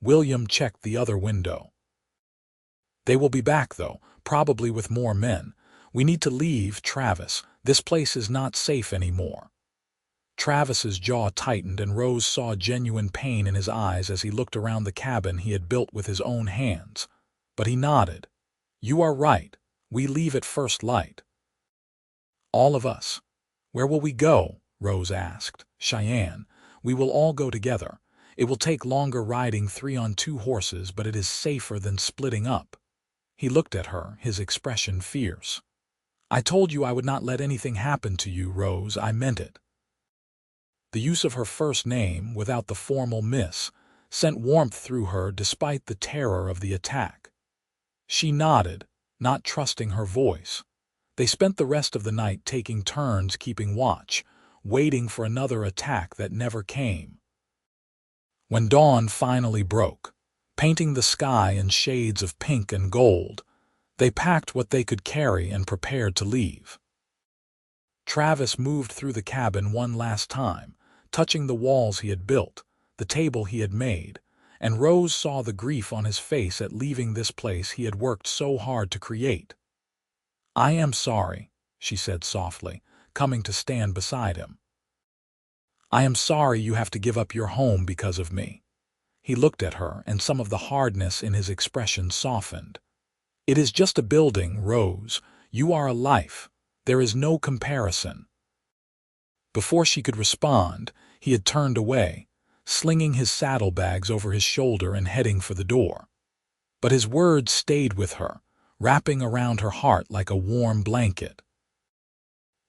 William checked the other window. "They will be back though, probably with more men. We need to leave, Travis. This place is not safe anymore." Travis's jaw tightened and Rose saw genuine pain in his eyes as he looked around the cabin he had built with his own hands. But he nodded. "You are right. We leave at first light." "All of us. Where will we go?" Rose asked. "Cheyenne. We will all go together. It will take longer riding 3 on 2 horses, but it is safer than splitting up." He looked at her, his expression fierce. I told you I would not let anything happen to you, Rose. I meant it. The use of her first name, without the formal miss, sent warmth through her despite the terror of the attack. She nodded, not trusting her voice. They spent the rest of the night taking turns keeping watch, waiting for another attack that never came. When dawn finally broke, painting the sky in shades of pink and gold, they packed what they could carry and prepared to leave. Travis moved through the cabin one last time, touching the walls he had built, the table he had made, and Rose saw the grief on his face at leaving this place he had worked so hard to create. "I am sorry," she said softly, coming to stand beside him. "I am sorry you have to give up your home because of me." He looked at her, and some of the hardness in his expression softened. "It is just a building, Rose. You are a life. There is no comparison." Before she could respond, he had turned away, slinging his saddlebags over his shoulder and heading for the door. But his words stayed with her, wrapping around her heart like a warm blanket.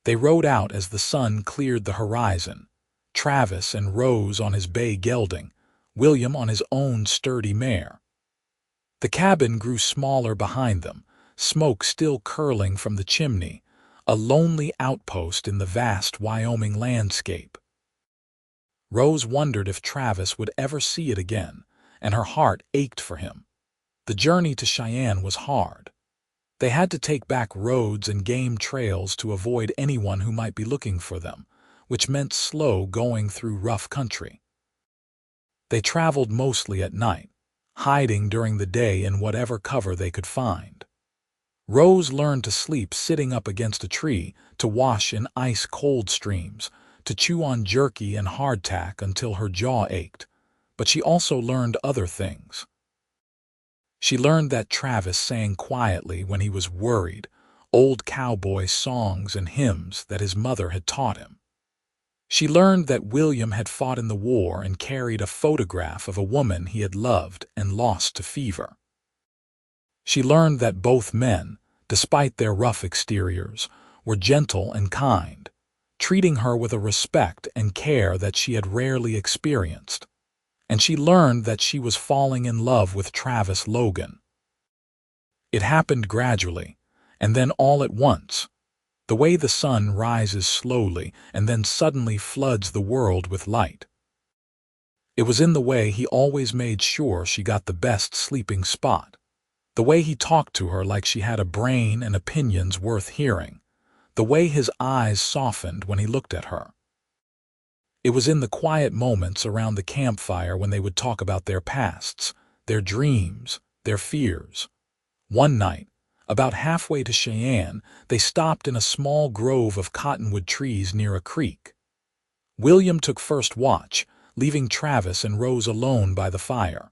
They rode out as the sun cleared the horizon, Travis and Rose on his bay gelding, William on his own sturdy mare. The cabin grew smaller behind them, smoke still curling from the chimney, a lonely outpost in the vast Wyoming landscape. Rose wondered if Travis would ever see it again, and her heart ached for him. The journey to Cheyenne was hard. They had to take back roads and game trails to avoid anyone who might be looking for them, which meant slow going through rough country. They traveled mostly at night, hiding during the day in whatever cover they could find. Rose learned to sleep sitting up against a tree, to wash in ice-cold streams, to chew on jerky and hardtack until her jaw ached, but she also learned other things. She learned that Travis sang quietly when he was worried, old cowboy songs and hymns that his mother had taught him. She learned that William had fought in the war and carried a photograph of a woman he had loved and lost to fever. She learned that both men, despite their rough exteriors, were gentle and kind, treating her with a respect and care that she had rarely experienced. And she learned that she was falling in love with Travis Logan. It happened gradually, and then all at once, the way the sun rises slowly and then suddenly floods the world with light. It was in the way he always made sure she got the best sleeping spot, the way he talked to her like she had a brain and opinions worth hearing, the way his eyes softened when he looked at her. It was in the quiet moments around the campfire when they would talk about their pasts, their dreams, their fears. One night, about halfway to Cheyenne, they stopped in a small grove of cottonwood trees near a creek. William took first watch, leaving Travis and Rose alone by the fire.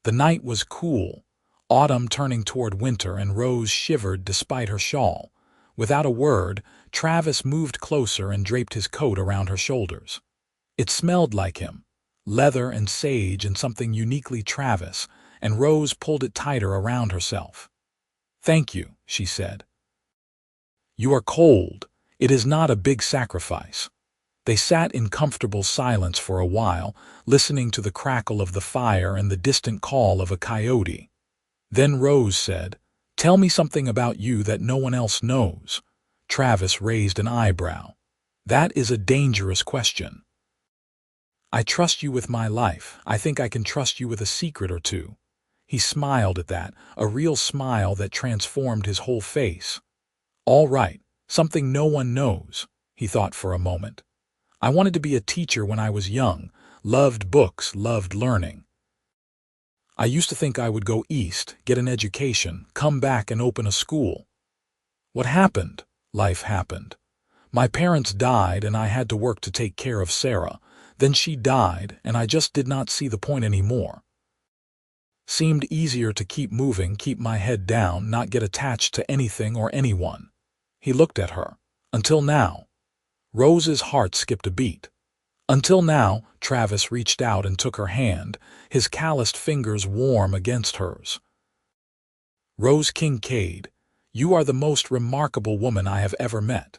The night was cool, autumn turning toward winter, and Rose shivered despite her shawl. Without a word, Travis moved closer and draped his coat around her shoulders. It smelled like him, leather and sage and something uniquely Travis, and Rose pulled it tighter around herself. "Thank you," she said. "You are cold. It is not a big sacrifice." They sat in comfortable silence for a while, listening to the crackle of the fire and the distant call of a coyote. Then Rose said, "Tell me something about you that no one else knows." Travis raised an eyebrow. "That is a dangerous question." "I trust you with my life. I think I can trust you with a secret or two." He smiled at that, a real smile that transformed his whole face. "All right, something no one knows." He thought for a moment. "I wanted to be a teacher when I was young, loved books, loved learning. I used to think I would go east, get an education, come back and open a school. What happened? Life happened. My parents died and I had to work to take care of Sarah. Then she died and I just did not see the point anymore. Seemed easier to keep moving, keep my head down, not get attached to anything or anyone." He looked at her. "Until now." Rose's heart skipped a beat. "Until now," Travis reached out and took her hand, his calloused fingers warm against hers. "Rose Kincaid, You are the most remarkable woman I have ever met.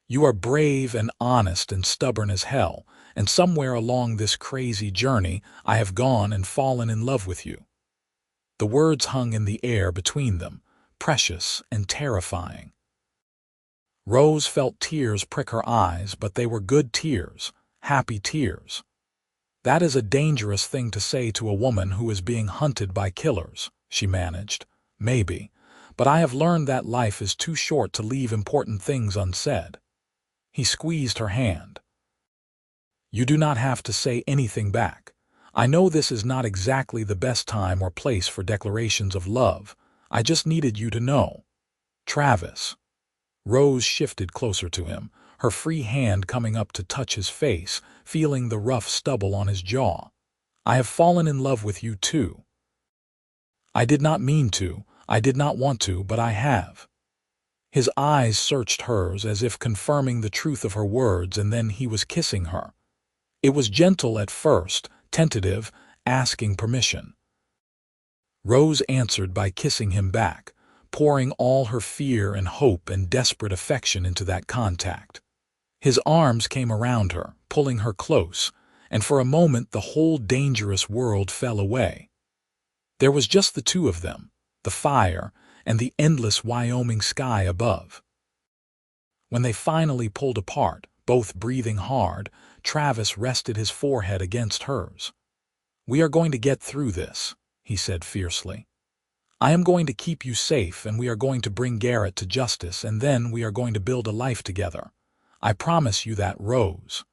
You are brave and honest and stubborn as hell, and somewhere along this crazy journey I have gone and fallen in love with you." The words hung in the air between them, precious and terrifying. Rose felt tears prick her eyes, but they were good tears, happy tears. "That is a dangerous thing to say to a woman who is being hunted by killers," she managed. "Maybe, but I have learned that life is too short to leave important things unsaid." He squeezed her hand. "You do not have to say anything back. I know this is not exactly the best time or place for declarations of love. I just needed you to know. Travis." Rose shifted closer to him, her free hand coming up to touch his face, feeling the rough stubble on his jaw. "I have fallen in love with you too. I did not mean to, I did not want to, but I have." His eyes searched hers as if confirming the truth of her words, and then he was kissing her. It was gentle at first, tentative, asking permission. Rose answered by kissing him back, pouring all her fear and hope and desperate affection into that contact. His arms came around her, pulling her close, and for a moment the whole dangerous world fell away. There was just the two of them, the fire, and the endless Wyoming sky above. When they finally pulled apart, both breathing hard, Travis rested his forehead against hers. "We are going to get through this," he said fiercely. "I am going to keep you safe, and we are going to bring Garrett to justice, and then we are going to build a life together. I promise you that, Rose."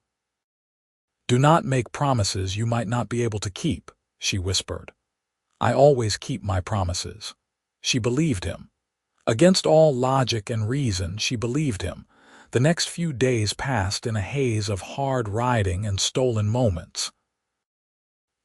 "Do not make promises you might not be able to keep," she whispered. "I always keep my promises." She believed him. Against all logic and reason, she believed him. The next few days passed in a haze of hard riding and stolen moments.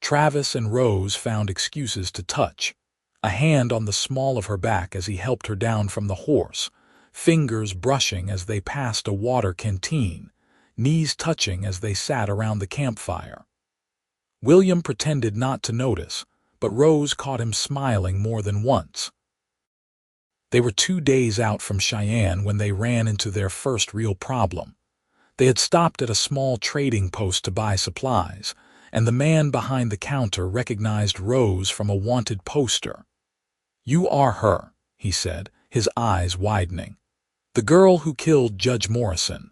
Travis and Rose found excuses to touch. A hand on the small of her back as he helped her down from the horse, fingers brushing as they passed a water canteen, knees touching as they sat around the campfire. William pretended not to notice, but Rose caught him smiling more than once. They were 2 days out from Cheyenne when they ran into their first real problem. They had stopped at a small trading post to buy supplies, and the man behind the counter recognized Rose from a wanted poster. "You are her," he said, his eyes widening. "The girl who killed Judge Morrison."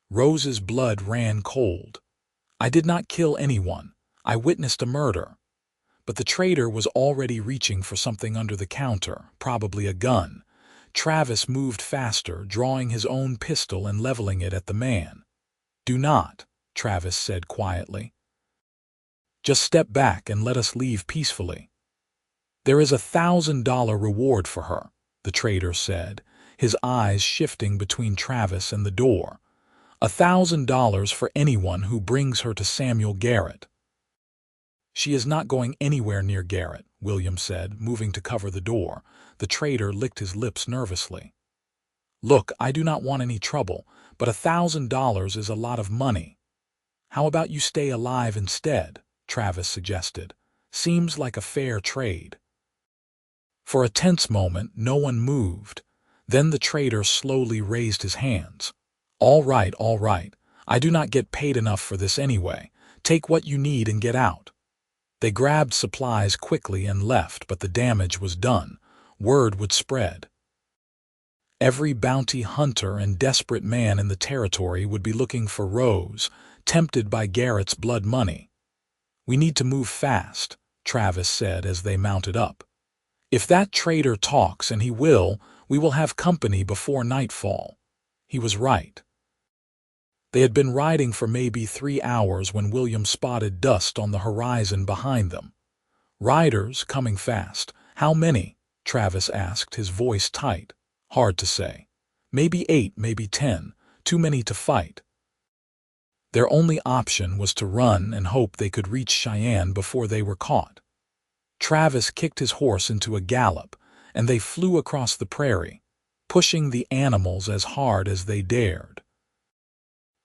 Rose's blood ran cold. "I did not kill anyone. I witnessed a murder." But the trader was already reaching for something under the counter, probably a gun. Travis moved faster, drawing his own pistol and leveling it at the man. "Do not," Travis said quietly. "Just step back and let us leave peacefully." "There is a $1,000 reward for her," the trader said, his eyes shifting between Travis and the door. $1,000 for anyone who brings her to Samuel Garrett." "She is not going anywhere near Garrett," William said, moving to cover the door. The trader licked his lips nervously. "Look, I do not want any trouble, but $1,000 is a lot of money." "How about you stay alive instead?" Travis suggested. "Seems like a fair trade." For a tense moment, no one moved. Then the trader slowly raised his hands. All right. I do not get paid enough for this anyway. Take what you need and get out." They grabbed supplies quickly and left, but the damage was done. Word would spread. Every bounty hunter and desperate man in the territory would be looking for Rose, tempted by Garrett's blood money. "We need to move fast," Travis said as they mounted up. "If that trader talks, and he will, we will have company before nightfall." He was right. They had been riding for maybe 3 hours when William spotted dust on the horizon behind them. "Riders coming fast. How many?" Travis asked, his voice tight. "Hard to say. Maybe 8, maybe 10. Too many to fight." Their only option was to run and hope they could reach Cheyenne before they were caught. Travis kicked his horse into a gallop, and they flew across the prairie, pushing the animals as hard as they dared.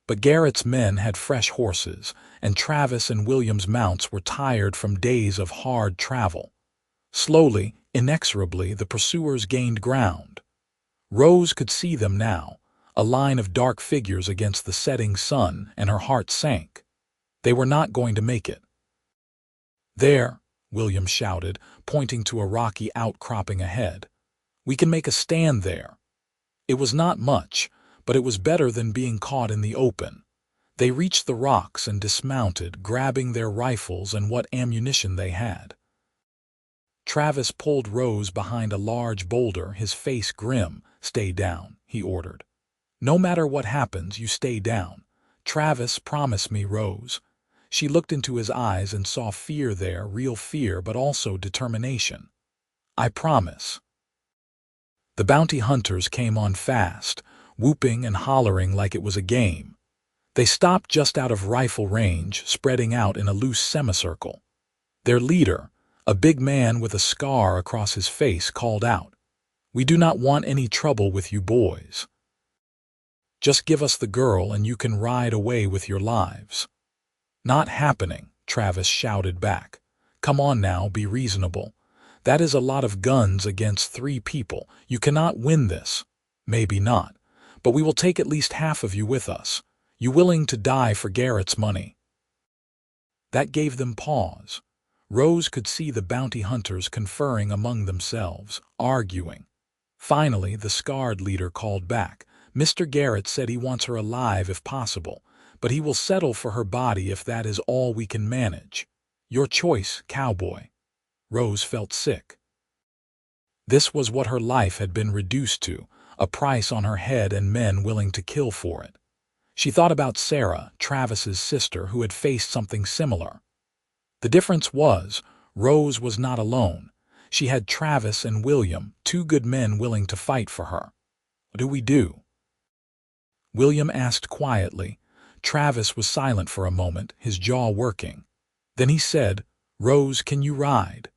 But Garrett's men had fresh horses, and Travis and William's mounts were tired from days of hard travel. Slowly, Inexorably, the pursuers gained ground. Rose could see them now, a line of dark figures against the setting sun, and her heart sank. They were not going to make it. "There," William shouted, pointing to a rocky outcropping ahead. "We can make a stand there." It was not much, but it was better than being caught in the open. They reached the rocks and dismounted, grabbing their rifles and what ammunition they had. Travis pulled Rose behind a large boulder, his face grim. "Stay down," he ordered. "No matter what happens, you stay down. Travis, promise me, Rose." She looked into his eyes and saw fear there, real fear, but also determination. "I promise." The bounty hunters came on fast, whooping and hollering like it was a game. They stopped just out of rifle range, spreading out in a loose semicircle. Their leader, a big man with a scar across his face, called out, "We do not want any trouble with you boys. Just give us the girl and you can ride away with your lives." "Not happening," Travis shouted back. "Come on now, be reasonable. That is a lot of guns against 3 people. You cannot win this." "Maybe not, but we will take at least half of you with us. You willing to die for Garrett's money?" That gave them pause. Rose could see the bounty hunters conferring among themselves, arguing. Finally, the scarred leader called back. "Mr. Garrett said he wants her alive if possible, but he will settle for her body if that is all we can manage. Your choice, Cowboy." Rose felt sick. This was what her life had been reduced to, a price on her head and men willing to kill for it. She thought about Sarah, Travis's sister, who had faced something similar. The difference was, Rose was not alone. She had Travis and William, 2 good men willing to fight for her. "What do we do?" William asked quietly. Travis was silent for a moment, his jaw working. Then he said, "Rose, can you ride?"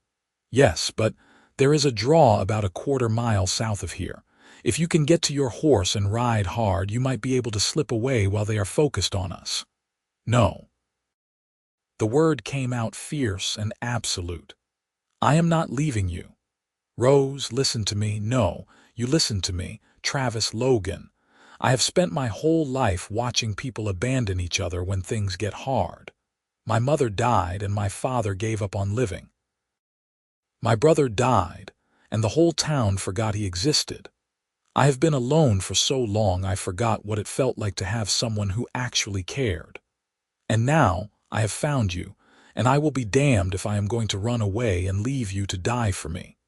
"Yes, but there is a draw about a 1/4 mile south of here. If you can get to your horse and ride hard, you might be able to slip away while they are focused on us." "No." The word came out fierce and absolute. "I am not leaving you. Rose, listen to me." "No, you listen to me, Travis Logan. I have spent my whole life watching people abandon each other when things get hard. My mother died and my father gave up on living. My brother died, and the whole town forgot he existed. I have been alone for so long I forgot what it felt like to have someone who actually cared. And now I have found you, and I will be damned if I am going to run away and leave you to die for me."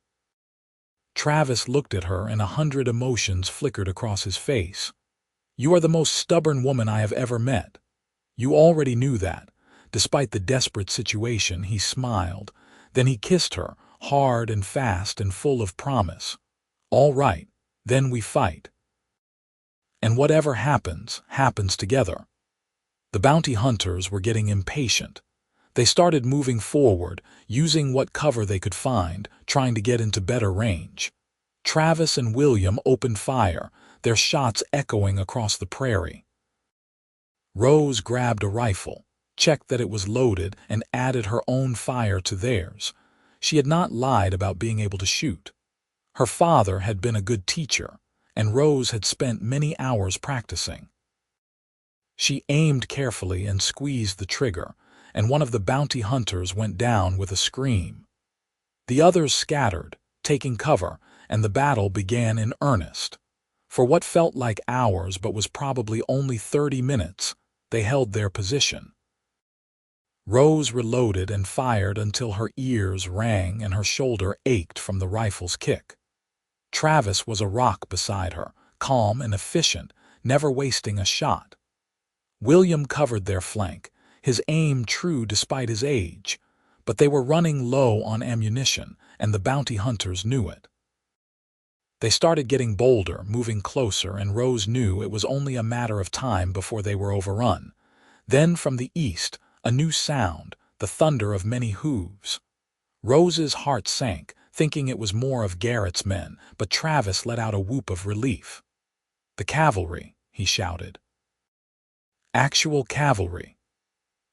Travis looked at her and 100 emotions flickered across his face. "You are the most stubborn woman I have ever met. You already knew that." Despite the desperate situation, he smiled. Then he kissed her, hard and fast and full of promise. "All right, then we fight. And whatever happens, happens together." The bounty hunters were getting impatient. They started moving forward, using what cover they could find, trying to get into better range. Travis and William opened fire, their shots echoing across the prairie. Rose grabbed a rifle, checked that it was loaded, and added her own fire to theirs. She had not lied about being able to shoot. Her father had been a good teacher, and Rose had spent many hours practicing. She aimed carefully and squeezed the trigger, and one of the bounty hunters went down with a scream. The others scattered, taking cover, and the battle began in earnest. For what felt like hours but was probably only 30 minutes, they held their position. Rose reloaded and fired until her ears rang and her shoulder ached from the rifle's kick. Travis was a rock beside her, calm and efficient, never wasting a shot. William covered their flank, his aim true despite his age, but they were running low on ammunition, and the bounty hunters knew it. They started getting bolder, moving closer, and Rose knew it was only a matter of time before they were overrun. Then from the east, a new sound, the thunder of many hooves. Rose's heart sank, thinking it was more of Garrett's men, but Travis let out a whoop of relief. "The cavalry," he shouted. Actual cavalry.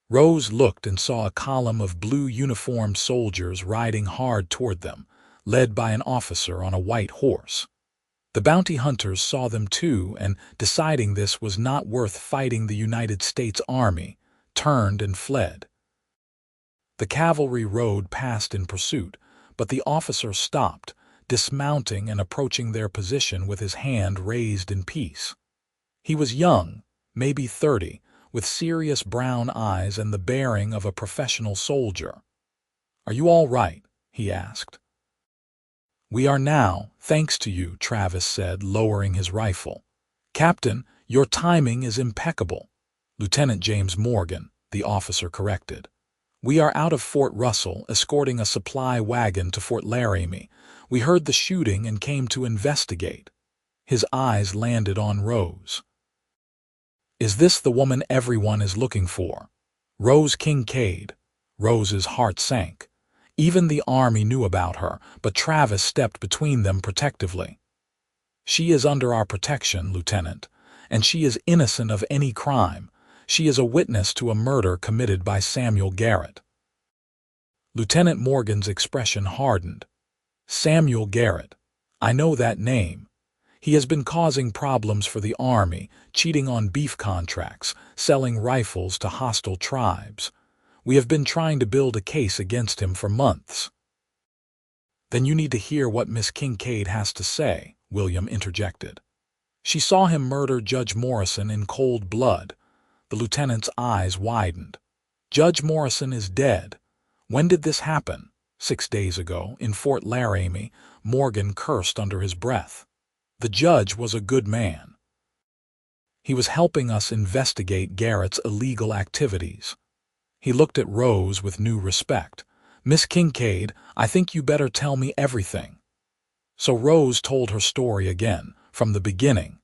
Rose looked and saw a column of blue-uniformed soldiers riding hard toward them, led by an officer on a white horse. The bounty hunters saw them too, and deciding this was not worth fighting the United States Army, turned and fled. The cavalry rode past in pursuit, but the officer stopped, dismounting and approaching their position with his hand raised in peace. He was young, maybe 30, with serious brown eyes and the bearing of a professional soldier. "Are you all right?" he asked. "We are now, thanks to you," Travis said, lowering his rifle. "Captain, your timing is impeccable." "Lieutenant James Morgan," the officer corrected. "We are out of Fort Russell, escorting a supply wagon to Fort Laramie. We heard the shooting and came to investigate." His eyes landed on Rose. "Is this the woman everyone is looking for?" "Rose Kincaid." Rose's heart sank. Even the Army knew about her, but Travis stepped between them protectively. "She is under our protection, Lieutenant, and she is innocent of any crime. She is a witness to a murder committed by Samuel Garrett." Lieutenant Morgan's expression hardened. "Samuel Garrett. I know that name. He has been causing problems for the Army, cheating on beef contracts, selling rifles to hostile tribes. We have been trying to build a case against him for months." "Then you need to hear what Miss Kincaid has to say," William interjected. "She saw him murder Judge Morrison in cold blood." The lieutenant's eyes widened. "Judge Morrison is dead. When did this happen?" 6 days ago, in Fort Laramie." Morgan cursed under his breath. "The judge was a good man. He was helping us investigate Garrett's illegal activities." He looked at Rose with new respect. "Miss Kincaid, I think you better tell me everything." So Rose told her story again, from the beginning.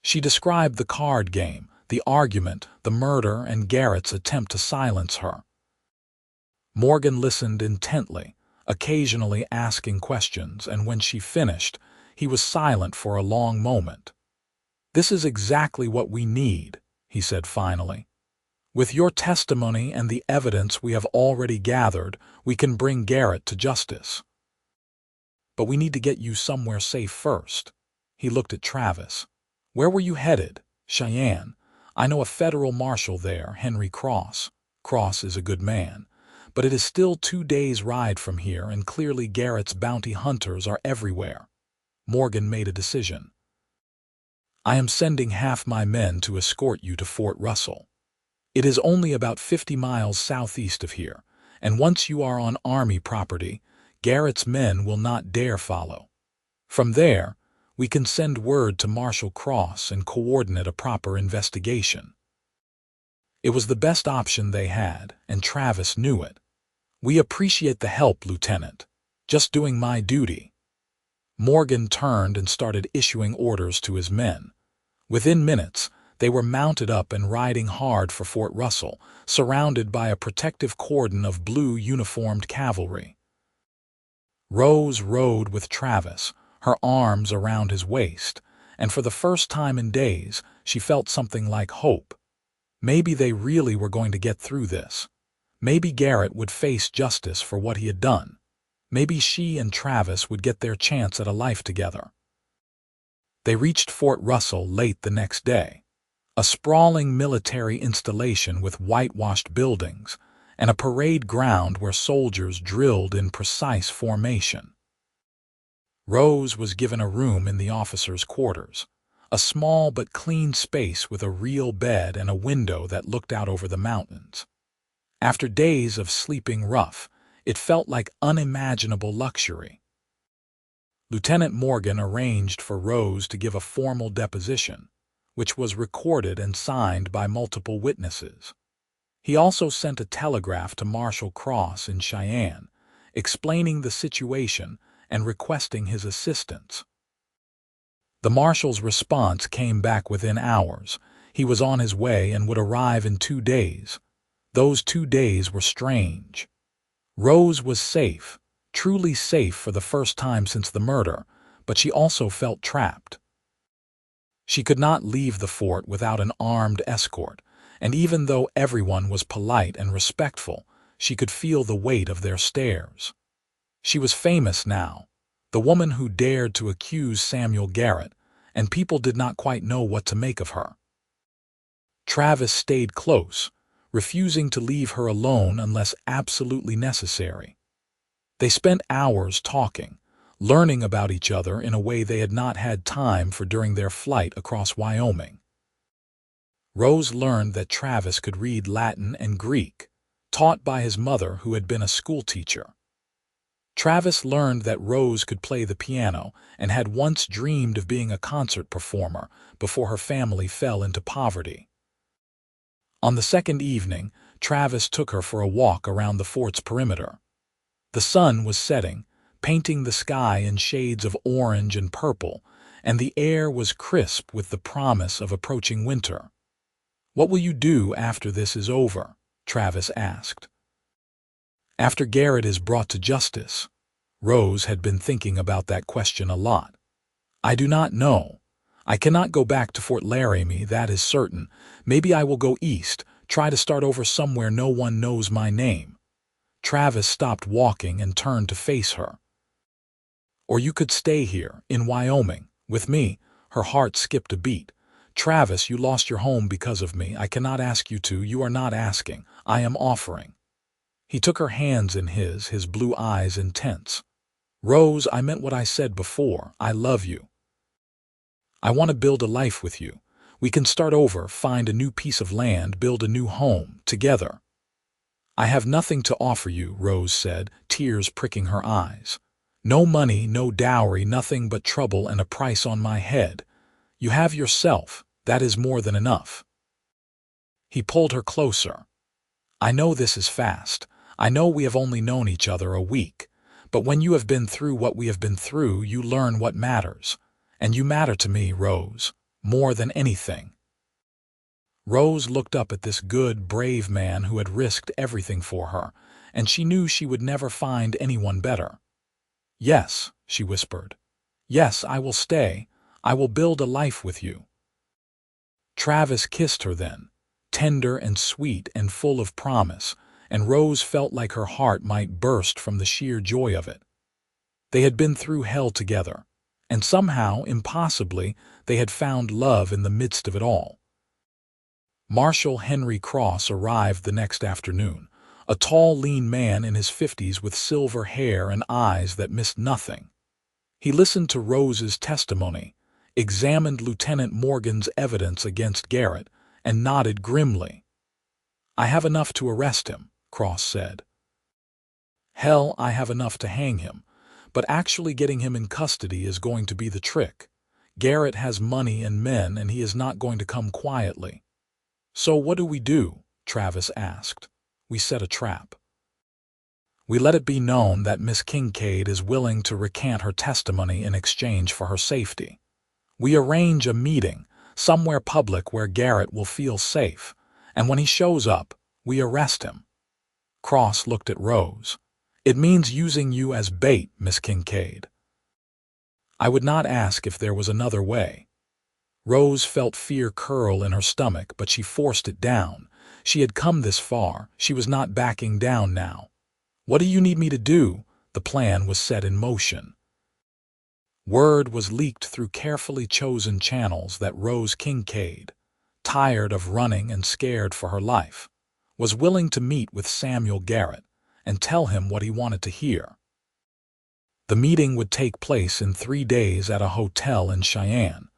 She described the card game, the argument, the murder, and Garrett's attempt to silence her. Morgan listened intently, occasionally asking questions, and when she finished, he was silent for a long moment. "This is exactly what we need," he said finally. "With your testimony and the evidence we have already gathered, we can bring Garrett to justice. But we need to get you somewhere safe first." He looked at Travis. "Where were you headed?" "Cheyenne. I know a federal marshal there, Henry Cross. Cross is a good man. But it is still 2 days' ride from here, and clearly Garrett's bounty hunters are everywhere." Morgan made a decision. "I am sending half my men to escort you to Fort Russell. It is only about 50 miles southeast of here, and once you are on Army property, Garrett's men will not dare follow. From there, we can send word to Marshal Cross and coordinate a proper investigation." It was the best option they had, and Travis knew it. "We appreciate the help, Lieutenant. Just doing my duty." Morgan turned and started issuing orders to his men. Within minutes, they were mounted up and riding hard for Fort Russell, surrounded by a protective cordon of blue uniformed cavalry. Rose rode with Travis, her arms around his waist, and for the first time in days, she felt something like hope. Maybe they really were going to get through this. Maybe Garrett would face justice for what he had done. Maybe she and Travis would get their chance at a life together. They reached Fort Russell late the next day. A sprawling military installation with whitewashed buildings, and a parade ground where soldiers drilled in precise formation. Rose was given a room in the officers' quarters, a small but clean space with a real bed and a window that looked out over the mountains. After days of sleeping rough, it felt like unimaginable luxury. Lieutenant Morgan arranged for Rose to give a formal deposition, which was recorded and signed by multiple witnesses. He also sent a telegraph to Marshal Cross in Cheyenne, explaining the situation and requesting his assistance. The marshal's response came back within hours. He was on his way and would arrive in 2 days. Those 2 days were strange. Rose was safe, truly safe for the first time since the murder, but she also felt trapped. She could not leave the fort without an armed escort, and even though everyone was polite and respectful, she could feel the weight of their stares. She was famous now, the woman who dared to accuse Samuel Garrett, and people did not quite know what to make of her. Travis stayed close, refusing to leave her alone unless absolutely necessary. They spent hours talking, learning about each other in a way they had not had time for during their flight across Wyoming. Rose learned that Travis could read Latin and Greek, taught by his mother who had been a schoolteacher. Travis learned that Rose could play the piano and had once dreamed of being a concert performer before her family fell into poverty. On the second evening, Travis took her for a walk around the fort's perimeter. The sun was setting, painting the sky in shades of orange and purple, and the air was crisp with the promise of approaching winter. "What will you do after this is over?" Travis asked. "After Garrett is brought to justice." Rose had been thinking about that question a lot. "I do not know. I cannot go back to Fort Laramie, that is certain. Maybe I will go east, try to start over somewhere no one knows my name." Travis stopped walking and turned to face her. "Or you could stay here, in Wyoming, with me." Her heart skipped a beat. "Travis, you lost your home because of me. I cannot ask you to. You are not asking. I am offering." He took her hands in his blue eyes intense. "Rose, I meant what I said before. I love you. I want to build a life with you. We can start over, find a new piece of land, build a new home, together." "I have nothing to offer you," Rose said, tears pricking her eyes. "No money, no dowry, nothing but trouble and a price on my head. You have yourself. That is more than enough." He pulled her closer. "I know this is fast. I know we have only known each other a week. But when you have been through what we have been through, you learn what matters. And you matter to me, Rose, more than anything." Rose looked up at this good, brave man who had risked everything for her, and she knew she would never find anyone better. "Yes," she whispered. "Yes, I will stay. I will build a life with you." Travis kissed her then, tender and sweet and full of promise, and Rose felt like her heart might burst from the sheer joy of it. They had been through hell together, and somehow, impossibly, they had found love in the midst of it all. Marshal Henry Cross arrived the next afternoon, a tall, lean man in his 50s with silver hair and eyes that missed nothing. He listened to Rose's testimony, examined Lieutenant Morgan's evidence against Garrett, and nodded grimly. "I have enough to arrest him," Cross said. "Hell, I have enough to hang him. But actually getting him in custody is going to be the trick. Garrett has money and men, and he is not going to come quietly." "So what do we do?" Travis asked. "We set a trap. We let it be known that Miss Kincaid is willing to recant her testimony in exchange for her safety. We arrange a meeting, somewhere public where Garrett will feel safe, and when he shows up, we arrest him." Cross looked at Rose. "It means using you as bait, Miss Kincaid." "I would not ask if there was another way." Rose felt fear curl in her stomach, but she forced it down. She had come this far. She was not backing down now. "What do you need me to do?" The plan was set in motion. Word was leaked through carefully chosen channels that Rose Kincaid, tired of running and scared for her life, was willing to meet with Samuel Garrett and tell him what he wanted to hear. The meeting would take place in 3 days at a hotel in Cheyenne,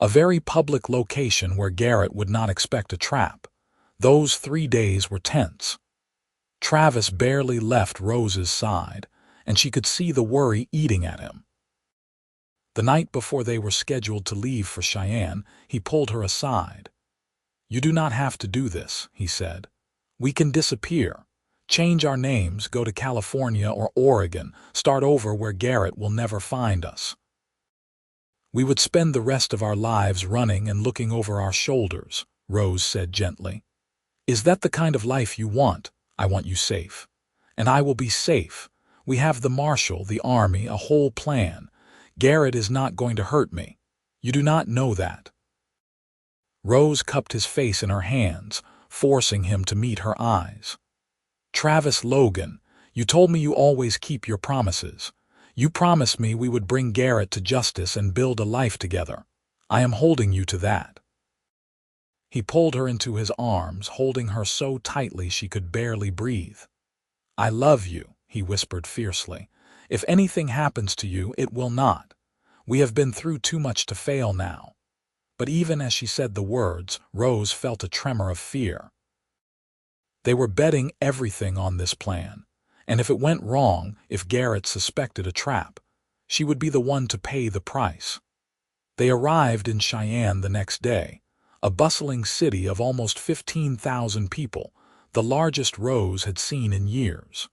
a very public location where Garrett would not expect a trap. Those 3 days were tense. Travis barely left Rose's side, and she could see the worry eating at him. The night before they were scheduled to leave for Cheyenne, he pulled her aside. "You do not have to do this," he said. "We can disappear, change our names, go to California or Oregon, start over where Garrett will never find us. We would spend the rest of our lives running and looking over our shoulders," Rose said gently. "Is that the kind of life you want? I want you safe. And I will be safe. We have the marshal, the army, a whole plan. Garrett is not going to hurt me. You do not know that." Rose cupped his face in her hands, forcing him to meet her eyes. "Travis Logan, you told me you always keep your promises. You promised me we would bring Garrett to justice and build a life together. I am holding you to that." He pulled her into his arms, holding her so tightly she could barely breathe. "I love you," he whispered fiercely. "If anything happens to you, it will not. We have been through too much to fail now." But even as she said the words, Rose felt a tremor of fear. They were betting everything on this plan, and if it went wrong, if Garrett suspected a trap, she would be the one to pay the price. They arrived in Cheyenne the next day, a bustling city of almost 15,000 people, the largest Rose had seen in years.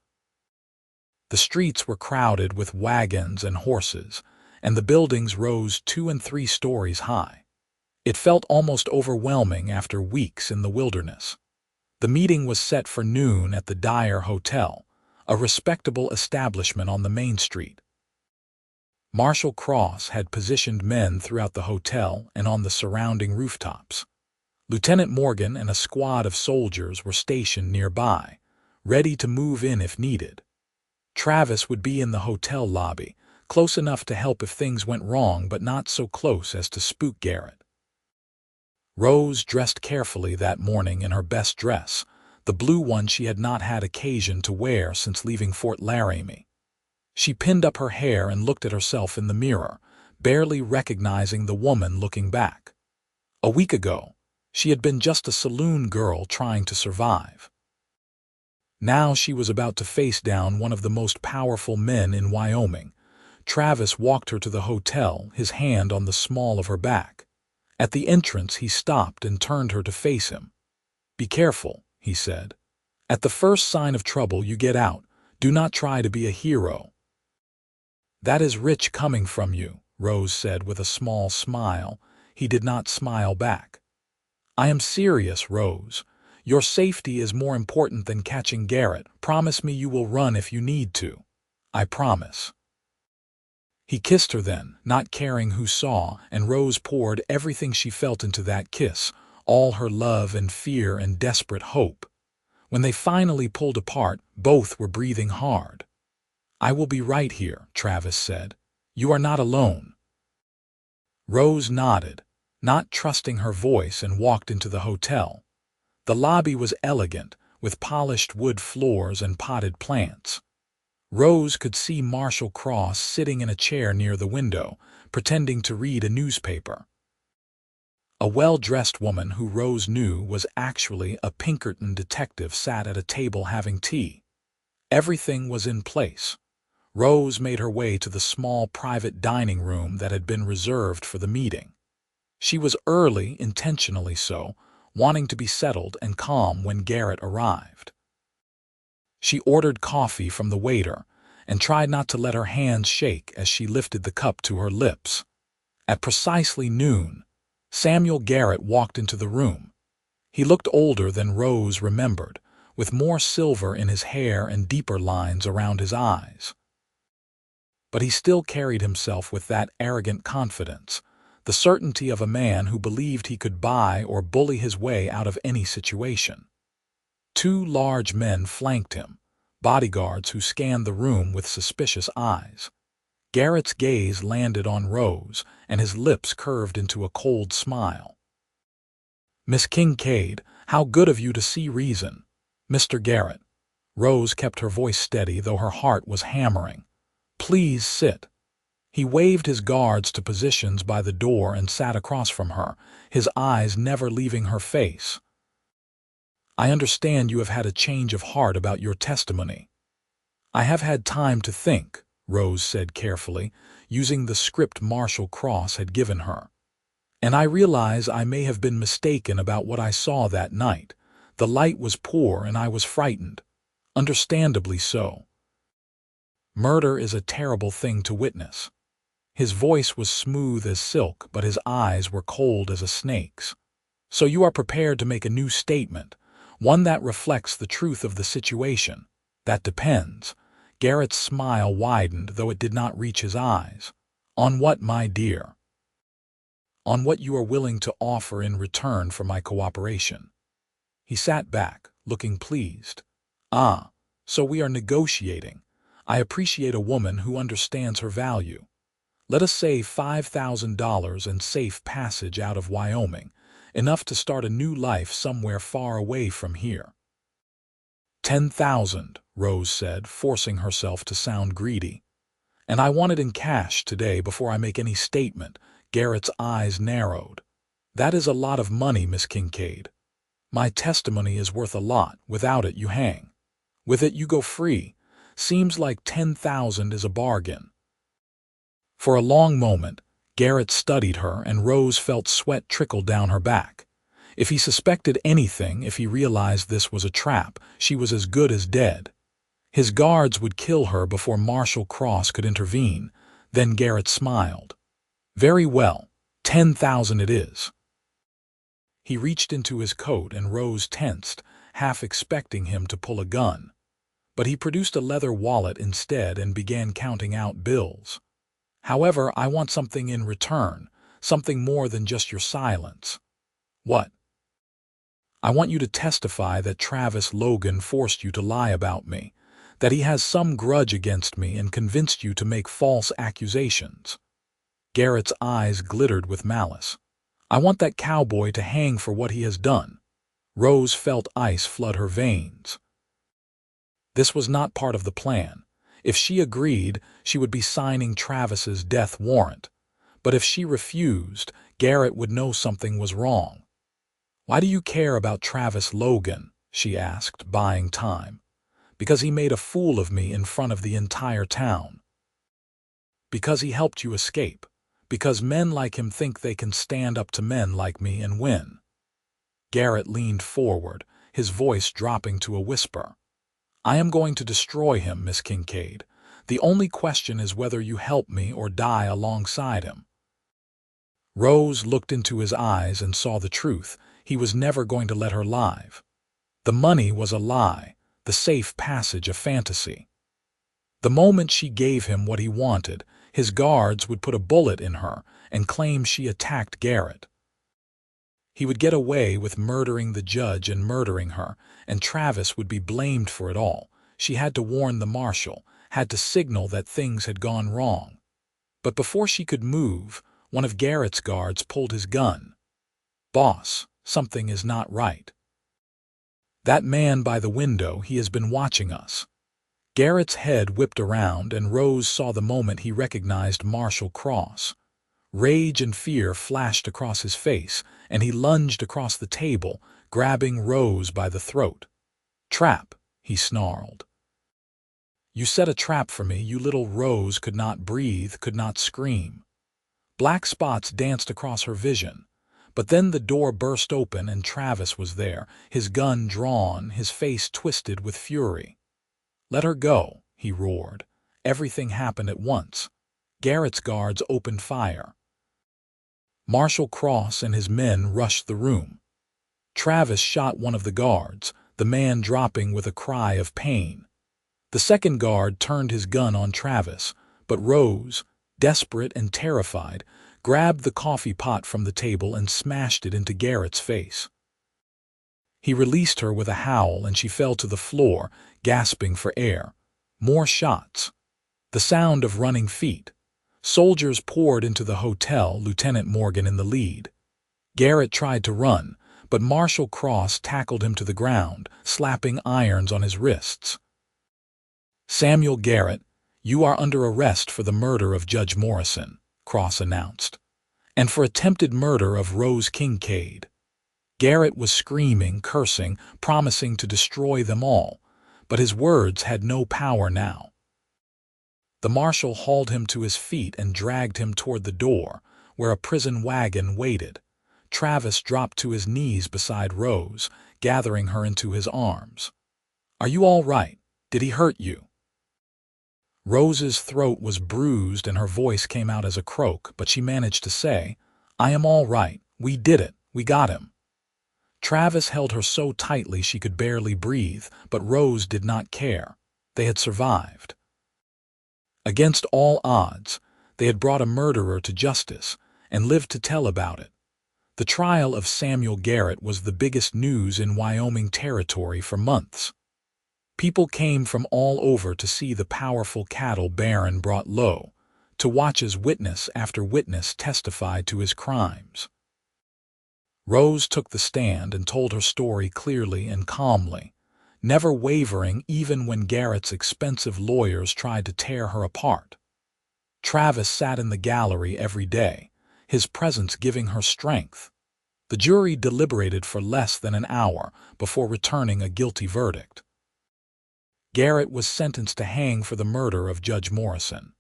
The streets were crowded with wagons and horses, and the buildings rose 2 and 3 stories high. It felt almost overwhelming after weeks in the wilderness. The meeting was set for noon at the Dyer Hotel, a respectable establishment on the main street. Marshal Cross had positioned men throughout the hotel and on the surrounding rooftops. Lieutenant Morgan and a squad of soldiers were stationed nearby, ready to move in if needed. Travis would be in the hotel lobby, close enough to help if things went wrong but not so close as to spook Garrett. Rose dressed carefully that morning in her best dress, the blue one she had not had occasion to wear since leaving Fort Laramie. She pinned up her hair and looked at herself in the mirror, barely recognizing the woman looking back. A week ago, she had been just a saloon girl trying to survive. Now she was about to face down one of the most powerful men in Wyoming. Travis walked her to the hotel, his hand on the small of her back. At the entrance, he stopped and turned her to face him. "Be careful," he said. "At the first sign of trouble, you get out. Do not try to be a hero." "That is rich coming from you," Rose said with a small smile. He did not smile back. "I am serious, Rose. Your safety is more important than catching Garrett. Promise me you will run if you need to." "I promise." He kissed her then, not caring who saw, and Rose poured everything she felt into that kiss, all her love and fear and desperate hope. When they finally pulled apart, both were breathing hard. "I will be right here," Travis said. "You are not alone." Rose nodded, not trusting her voice, and walked into the hotel. The lobby was elegant, with polished wood floors and potted plants. Rose could see Marshal Cross sitting in a chair near the window, pretending to read a newspaper. A well-dressed woman who Rose knew was actually a Pinkerton detective sat at a table having tea. Everything was in place. Rose made her way to the small private dining room that had been reserved for the meeting. She was early, intentionally so, wanting to be settled and calm when Garrett arrived. She ordered coffee from the waiter and tried not to let her hands shake as she lifted the cup to her lips. At precisely noon, Samuel Garrett walked into the room. He looked older than Rose remembered, with more silver in his hair and deeper lines around his eyes. But he still carried himself with that arrogant confidence, the certainty of a man who believed he could buy or bully his way out of any situation. 2 large men flanked him, bodyguards who scanned the room with suspicious eyes. Garrett's gaze landed on Rose, and his lips curved into a cold smile. "Miss Kincaid, how good of you to see reason." "Mr. Garrett." Rose kept her voice steady, though her heart was hammering. "Please sit." He waved his guards to positions by the door and sat across from her, his eyes never leaving her face. "I understand you have had a change of heart about your testimony." "I have had time to think," Rose said carefully, using the script Marshal Cross had given her. "And I realize I may have been mistaken about what I saw that night. The light was poor and I was frightened. Understandably so. Murder is a terrible thing to witness." His voice was smooth as silk, but his eyes were cold as a snake's. "So you are prepared to make a new statement, one that reflects the truth of the situation?" "That depends." Garrett's smile widened, though it did not reach his eyes. "On what, my dear?" "On what you are willing to offer in return for my cooperation." He sat back, looking pleased. "Ah, so we are negotiating. I appreciate a woman who understands her value. Let us say $5,000 and safe passage out of Wyoming, enough to start a new life somewhere far away from here." 10,000, Rose said, forcing herself to sound greedy. "And I want it in cash today before I make any statement." Garrett's eyes narrowed. "That is a lot of money, Miss Kincaid. My testimony is worth a lot. Without it, you hang. With it, you go free. Seems like 10,000 is a bargain." For a long moment, Garrett studied her, and Rose felt sweat trickle down her back. If he suspected anything, if he realized this was a trap, she was as good as dead. His guards would kill her before Marshal Cross could intervene. Then Garrett smiled. "Very well, 10,000 it is." He reached into his coat, and Rose tensed, half expecting him to pull a gun. But he produced a leather wallet instead and began counting out bills. "However, I want something in return, something more than just your silence." "What?" "I want you to testify that Travis Logan forced you to lie about me, that he has some grudge against me and convinced you to make false accusations." Garrett's eyes glittered with malice. "I want that cowboy to hang for what he has done." Rose felt ice flood her veins. This was not part of the plan. If she agreed, she would be signing Travis's death warrant. But if she refused, Garrett would know something was wrong. "Why do you care about Travis Logan?" she asked, buying time. "Because he made a fool of me in front of the entire town. Because he helped you escape. Because men like him think they can stand up to men like me and win." Garrett leaned forward, his voice dropping to a whisper. "I am going to destroy him, Miss Kincaid. The only question is whether you help me or die alongside him." Rose looked into his eyes and saw the truth. He was never going to let her live. The money was a lie, the safe passage a fantasy. The moment she gave him what he wanted, his guards would put a bullet in her and claim she attacked Garrett. He would get away with murdering the judge and murdering her, and Travis would be blamed for it all. She had to warn the marshal, had to signal that things had gone wrong. But before she could move, one of Garrett's guards pulled his gun. "Boss, something is not right. That man by the window, he has been watching us." Garrett's head whipped around, and Rose saw the moment he recognized Marshal Cross. Rage and fear flashed across his face, and he lunged across the table, grabbing Rose by the throat. "Trap," he snarled. "You set a trap for me." You little Rose could not breathe, could not scream. Black spots danced across her vision. But then the door burst open and Travis was there, his gun drawn, his face twisted with fury. "Let her go," he roared. Everything happened at once. Garrett's guards opened fire. Marshal Cross and his men rushed the room. Travis shot one of the guards, the man dropping with a cry of pain. The second guard turned his gun on Travis, but Rose, desperate and terrified, grabbed the coffee pot from the table and smashed it into Garrett's face. He released her with a howl and she fell to the floor, gasping for air. More shots. The sound of running feet. Soldiers poured into the hotel, Lieutenant Morgan in the lead. Garrett tried to run, but Marshal Cross tackled him to the ground, slapping irons on his wrists. "Samuel Garrett, you are under arrest for the murder of Judge Morrison," Cross announced, "and for attempted murder of Rose Kincaid." Garrett was screaming, cursing, promising to destroy them all, but his words had no power now. The marshal hauled him to his feet and dragged him toward the door, where a prison wagon waited. Travis dropped to his knees beside Rose, gathering her into his arms. "Are you all right? Did he hurt you?" Rose's throat was bruised and her voice came out as a croak, but she managed to say, "I am all right. We did it. We got him." Travis held her so tightly she could barely breathe, but Rose did not care. They had survived. Against all odds, they had brought a murderer to justice and lived to tell about it. The trial of Samuel Garrett was the biggest news in Wyoming territory for months. People came from all over to see the powerful cattle Baron brought low, to watch as witness after witness testified to his crimes. Rose took the stand and told her story clearly and calmly, never wavering even when Garrett's expensive lawyers tried to tear her apart. Travis sat in the gallery every day, his presence giving her strength. The jury deliberated for less than an hour before returning a guilty verdict. Garrett was sentenced to hang for the murder of Judge Morrison.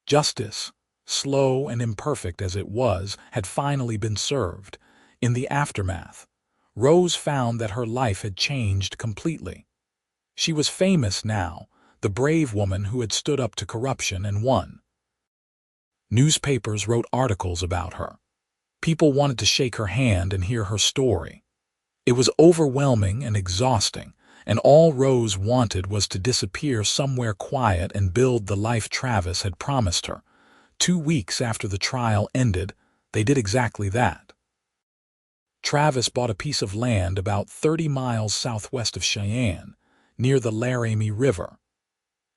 Justice, slow and imperfect as it was, had finally been served. In the aftermath, Rose found that her life had changed completely. She was famous now, the brave woman who had stood up to corruption and won. Newspapers wrote articles about her. People wanted to shake her hand and hear her story. It was overwhelming and exhausting, and all Rose wanted was to disappear somewhere quiet and build the life Travis had promised her. 2 weeks after the trial ended, they did exactly that. Travis bought a piece of land about 30 miles southwest of Cheyenne, near the Laramie River.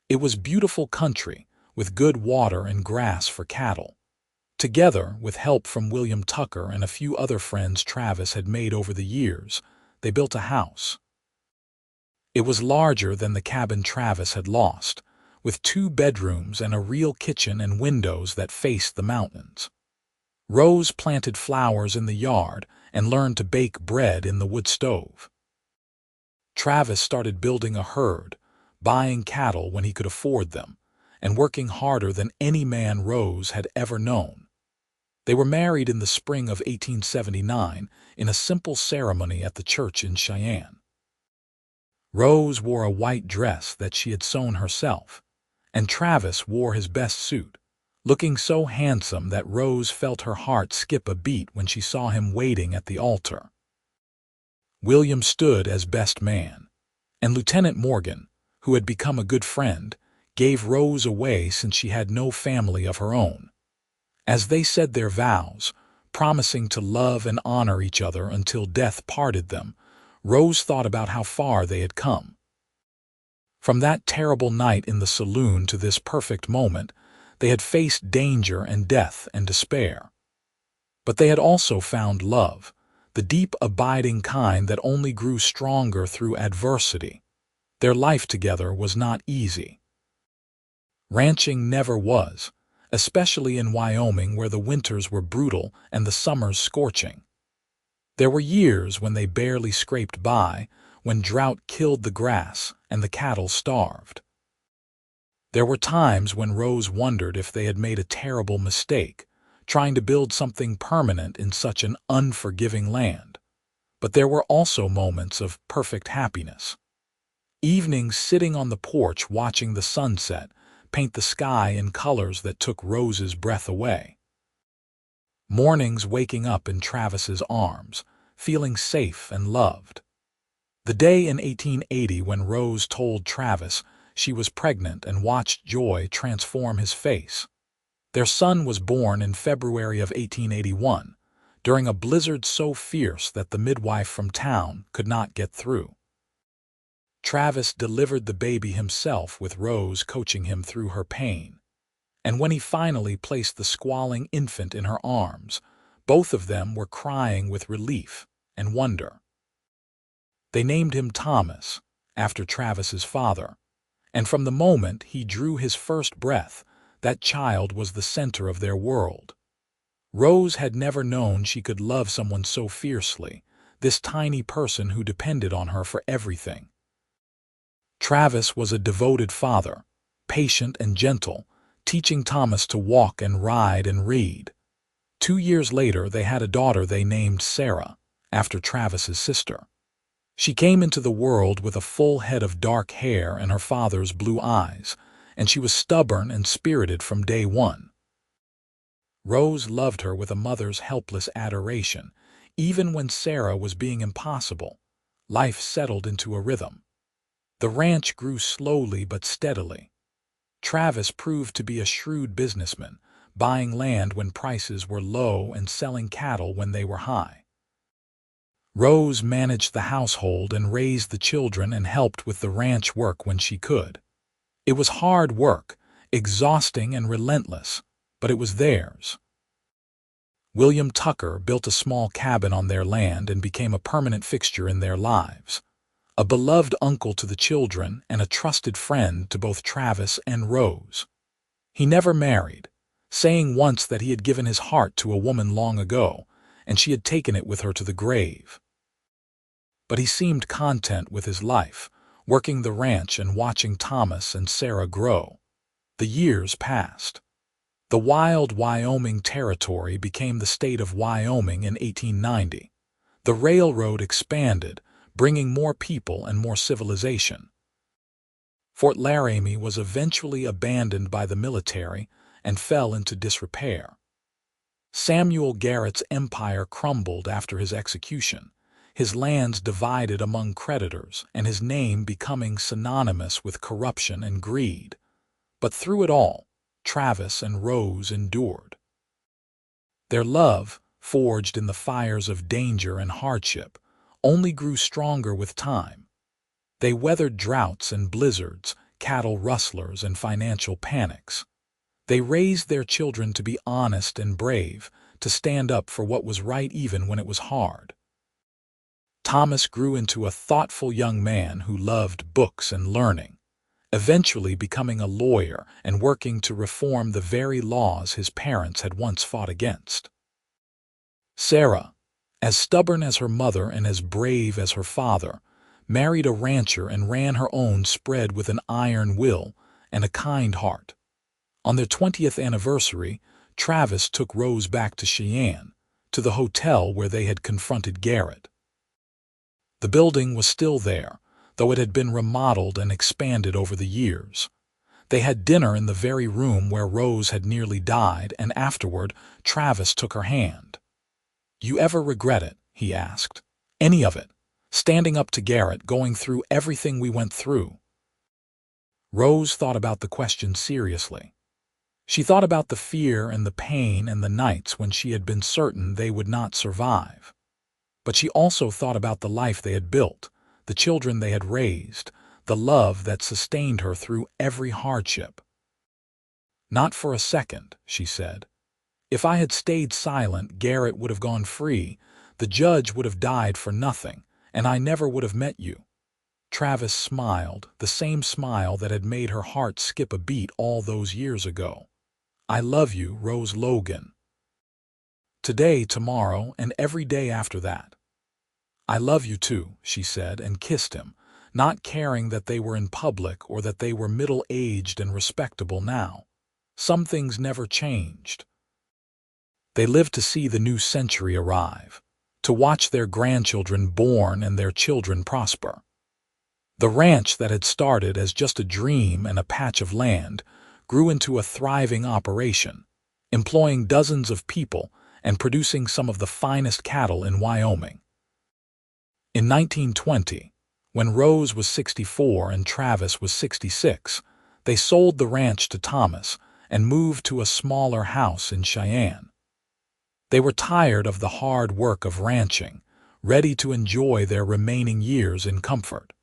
It was beautiful country, with good water and grass for cattle. Together, with help from William Tucker and a few other friends Travis had made over the years, they built a house. It was larger than the cabin Travis had lost, with 2 bedrooms and a real kitchen and windows that faced the mountains. Rose planted flowers in the yard and learned to bake bread in the wood stove. Travis started building a herd, buying cattle when he could afford them, and working harder than any man Rose had ever known. They were married in the spring of 1879 in a simple ceremony at the church in Cheyenne. Rose wore a white dress that she had sewn herself, and Travis wore his best suit, looking so handsome that Rose felt her heart skip a beat when she saw him waiting at the altar. William stood as best man, and Lieutenant Morgan, who had become a good friend, gave Rose away since she had no family of her own. As they said their vows, promising to love and honor each other until death parted them, Rose thought about how far they had come. From that terrible night in the saloon to this perfect moment, they had faced danger and death and despair. But they had also found love, the deep, abiding kind that only grew stronger through adversity. Their life together was not easy. Ranching never was, especially in Wyoming where the winters were brutal and the summers scorching. There were years when they barely scraped by, when drought killed the grass and the cattle starved. There were times when Rose wondered if they had made a terrible mistake, trying to build something permanent in such an unforgiving land. But there were also moments of perfect happiness. Evenings sitting on the porch watching the sunset paint the sky in colors that took Rose's breath away. Mornings waking up in Travis's arms, feeling safe and loved. The day in 1880 when Rose told Travis she was pregnant and watched joy transform his face. Their son was born in February of 1881, during a blizzard so fierce that the midwife from town could not get through. Travis delivered the baby himself with Rose coaching him through her pain. And when he finally placed the squalling infant in her arms, both of them were crying with relief and wonder. They named him Thomas, after Travis's father, and from the moment he drew his first breath, that child was the center of their world. Rose had never known she could love someone so fiercely, this tiny person who depended on her for everything. Travis was a devoted father, patient and gentle, teaching Thomas to walk and ride and read. 2 years later, they had a daughter they named Sarah, after Travis's sister. She came into the world with a full head of dark hair and her father's blue eyes, and she was stubborn and spirited from day one. Rose loved her with a mother's helpless adoration. Even when Sarah was being impossible, life settled into a rhythm. The ranch grew slowly but steadily. Travis proved to be a shrewd businessman, buying land when prices were low and selling cattle when they were high. Rose managed the household and raised the children and helped with the ranch work when she could. It was hard work, exhausting and relentless, but it was theirs. William Tucker built a small cabin on their land and became a permanent fixture in their lives, a beloved uncle to the children and a trusted friend to both Travis and Rose. He never married, saying once that he had given his heart to a woman long ago, and she had taken it with her to the grave. But he seemed content with his life, working the ranch and watching Thomas and Sarah grow. The years passed. The wild Wyoming territory became the state of Wyoming in 1890. The railroad expanded, bringing more people and more civilization. Fort Laramie was eventually abandoned by the military and fell into disrepair. Samuel Garrett's empire crumbled after his execution, his lands divided among creditors and his name becoming synonymous with corruption and greed. But through it all, Travis and Rose endured. Their love, forged in the fires of danger and hardship, only grew stronger with time. They weathered droughts and blizzards, cattle rustlers and financial panics. They raised their children to be honest and brave, to stand up for what was right even when it was hard. Thomas grew into a thoughtful young man who loved books and learning, eventually becoming a lawyer and working to reform the very laws his parents had once fought against. Sarah, as stubborn as her mother and as brave as her father, married a rancher and ran her own spread with an iron will and a kind heart. On their 20th anniversary, Travis took Rose back to Cheyenne, to the hotel where they had confronted Garrett. The building was still there, though it had been remodeled and expanded over the years. They had dinner in the very room where Rose had nearly died, and afterward, Travis took her hand. "You ever regret it?" he asked. "Any of it? Standing up to Garrett, going through everything we went through?" Rose thought about the question seriously. She thought about the fear and the pain and the nights when she had been certain they would not survive. But she also thought about the life they had built, the children they had raised, the love that sustained her through every hardship. "Not for a second," she said. "If I had stayed silent, Garrett would have gone free, the judge would have died for nothing, and I never would have met you." Travis smiled, the same smile that had made her heart skip a beat all those years ago. "I love you, Rose Logan. Today, tomorrow, and every day after that." "I love you too," she said, and kissed him, not caring that they were in public or that they were middle-aged and respectable now. Some things never changed. They lived to see the new century arrive, to watch their grandchildren born and their children prosper. The ranch that had started as just a dream and a patch of land grew into a thriving operation, employing dozens of people and producing some of the finest cattle in Wyoming. In 1920, when Rose was 64 and Travis was 66, they sold the ranch to Thomas and moved to a smaller house in Cheyenne. They were tired of the hard work of ranching, ready to enjoy their remaining years in comfort.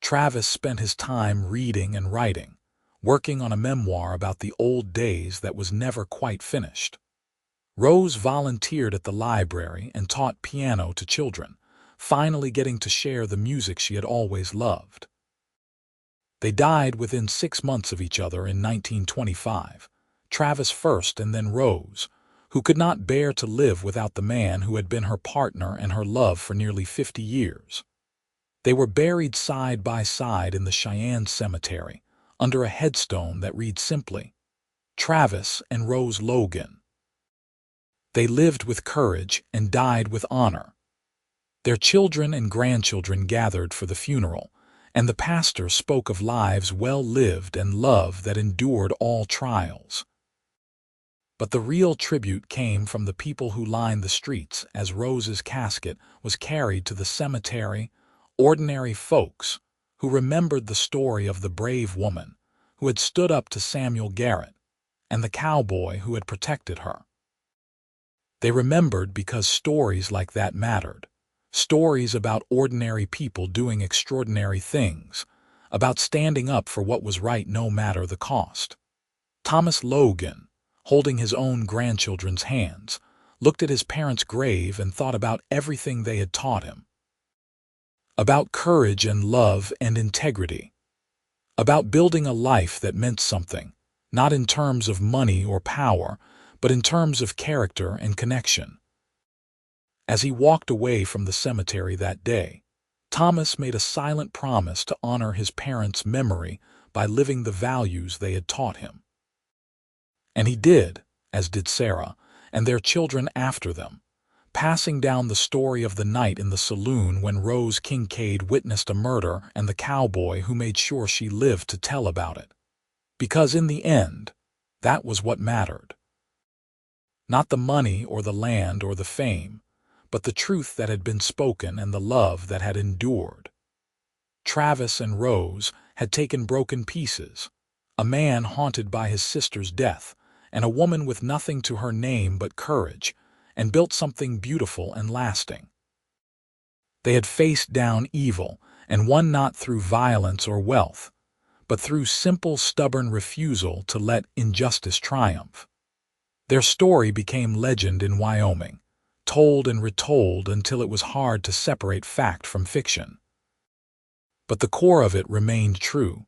Travis spent his time reading and writing, working on a memoir about the old days that was never quite finished. Rose volunteered at the library and taught piano to children, finally getting to share the music she had always loved. They died within 6 months of each other in 1925, Travis first and then Rose, who could not bear to live without the man who had been her partner and her love for nearly 50 years. They were buried side by side in the Cheyenne cemetery, under a headstone that read simply, "Travis and Rose Logan." They lived with courage and died with honor. Their children and grandchildren gathered for the funeral, and the pastor spoke of lives well lived and love that endured all trials. But the real tribute came from the people who lined the streets as Rose's casket was carried to the cemetery, ordinary folks who remembered the story of the brave woman who had stood up to Samuel Garrett and the cowboy who had protected her. They remembered because stories like that mattered, Stories about ordinary people doing extraordinary things, about standing up for what was right no matter the cost. Thomas Logan, holding his own grandchildren's hands, looked at his parents' grave and thought about everything they had taught him. About courage and love and integrity. About building a life that meant something, not in terms of money or power, but in terms of character and connection. As he walked away from the cemetery that day, Thomas made a silent promise to honor his parents' memory by living the values they had taught him. And he did, as did Sarah, and their children after them, passing down the story of the night in the saloon when Rose Kincaid witnessed a murder and the cowboy who made sure she lived to tell about it. Because in the end, that was what mattered. Not the money or the land or the fame, but the truth that had been spoken and the love that had endured. Travis and Rose had taken broken pieces, a man haunted by his sister's death, and a woman with nothing to her name but courage, and built something beautiful and lasting. They had faced down evil, and won not through violence or wealth, but through simple, stubborn refusal to let injustice triumph. Their story became legend in Wyoming, told and retold until it was hard to separate fact from fiction. But the core of it remained true.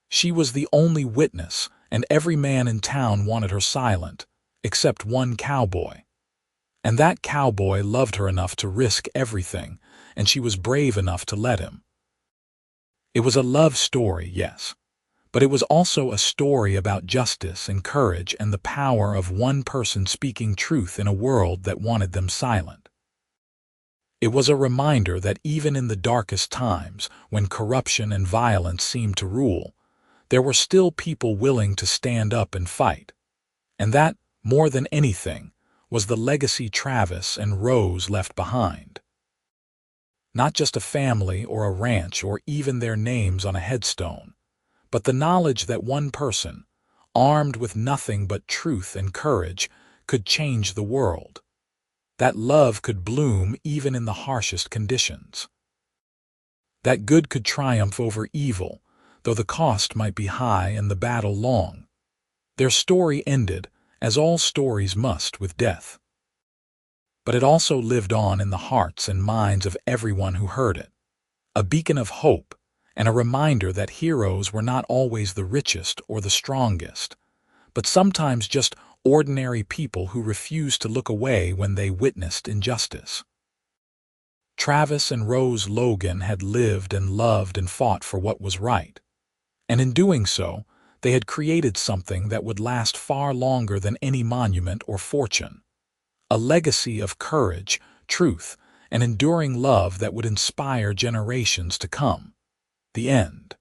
She was the only witness, and every man in town wanted her silent, except one cowboy. And that cowboy loved her enough to risk everything, and she was brave enough to let him. It was a love story, yes, but it was also a story about justice and courage and the power of one person speaking truth in a world that wanted them silent. It was a reminder that even in the darkest times, when corruption and violence seemed to rule, there were still people willing to stand up and fight. And that, more than anything, was the legacy Travis and Rose left behind. Not just a family or a ranch or even their names on a headstone, but the knowledge that one person, armed with nothing but truth and courage, could change the world. That love could bloom even in the harshest conditions. That good could triumph over evil, though the cost might be high and the battle long. Their story ended, as all stories must, with death. But it also lived on in the hearts and minds of everyone who heard it, a beacon of hope and a reminder that heroes were not always the richest or the strongest, but sometimes just ordinary people who refused to look away when they witnessed injustice. Travis and Rose Logan had lived and loved and fought for what was right, and in doing so, they had created something that would last far longer than any monument or fortune. A legacy of courage, truth, and enduring love that would inspire generations to come. The end.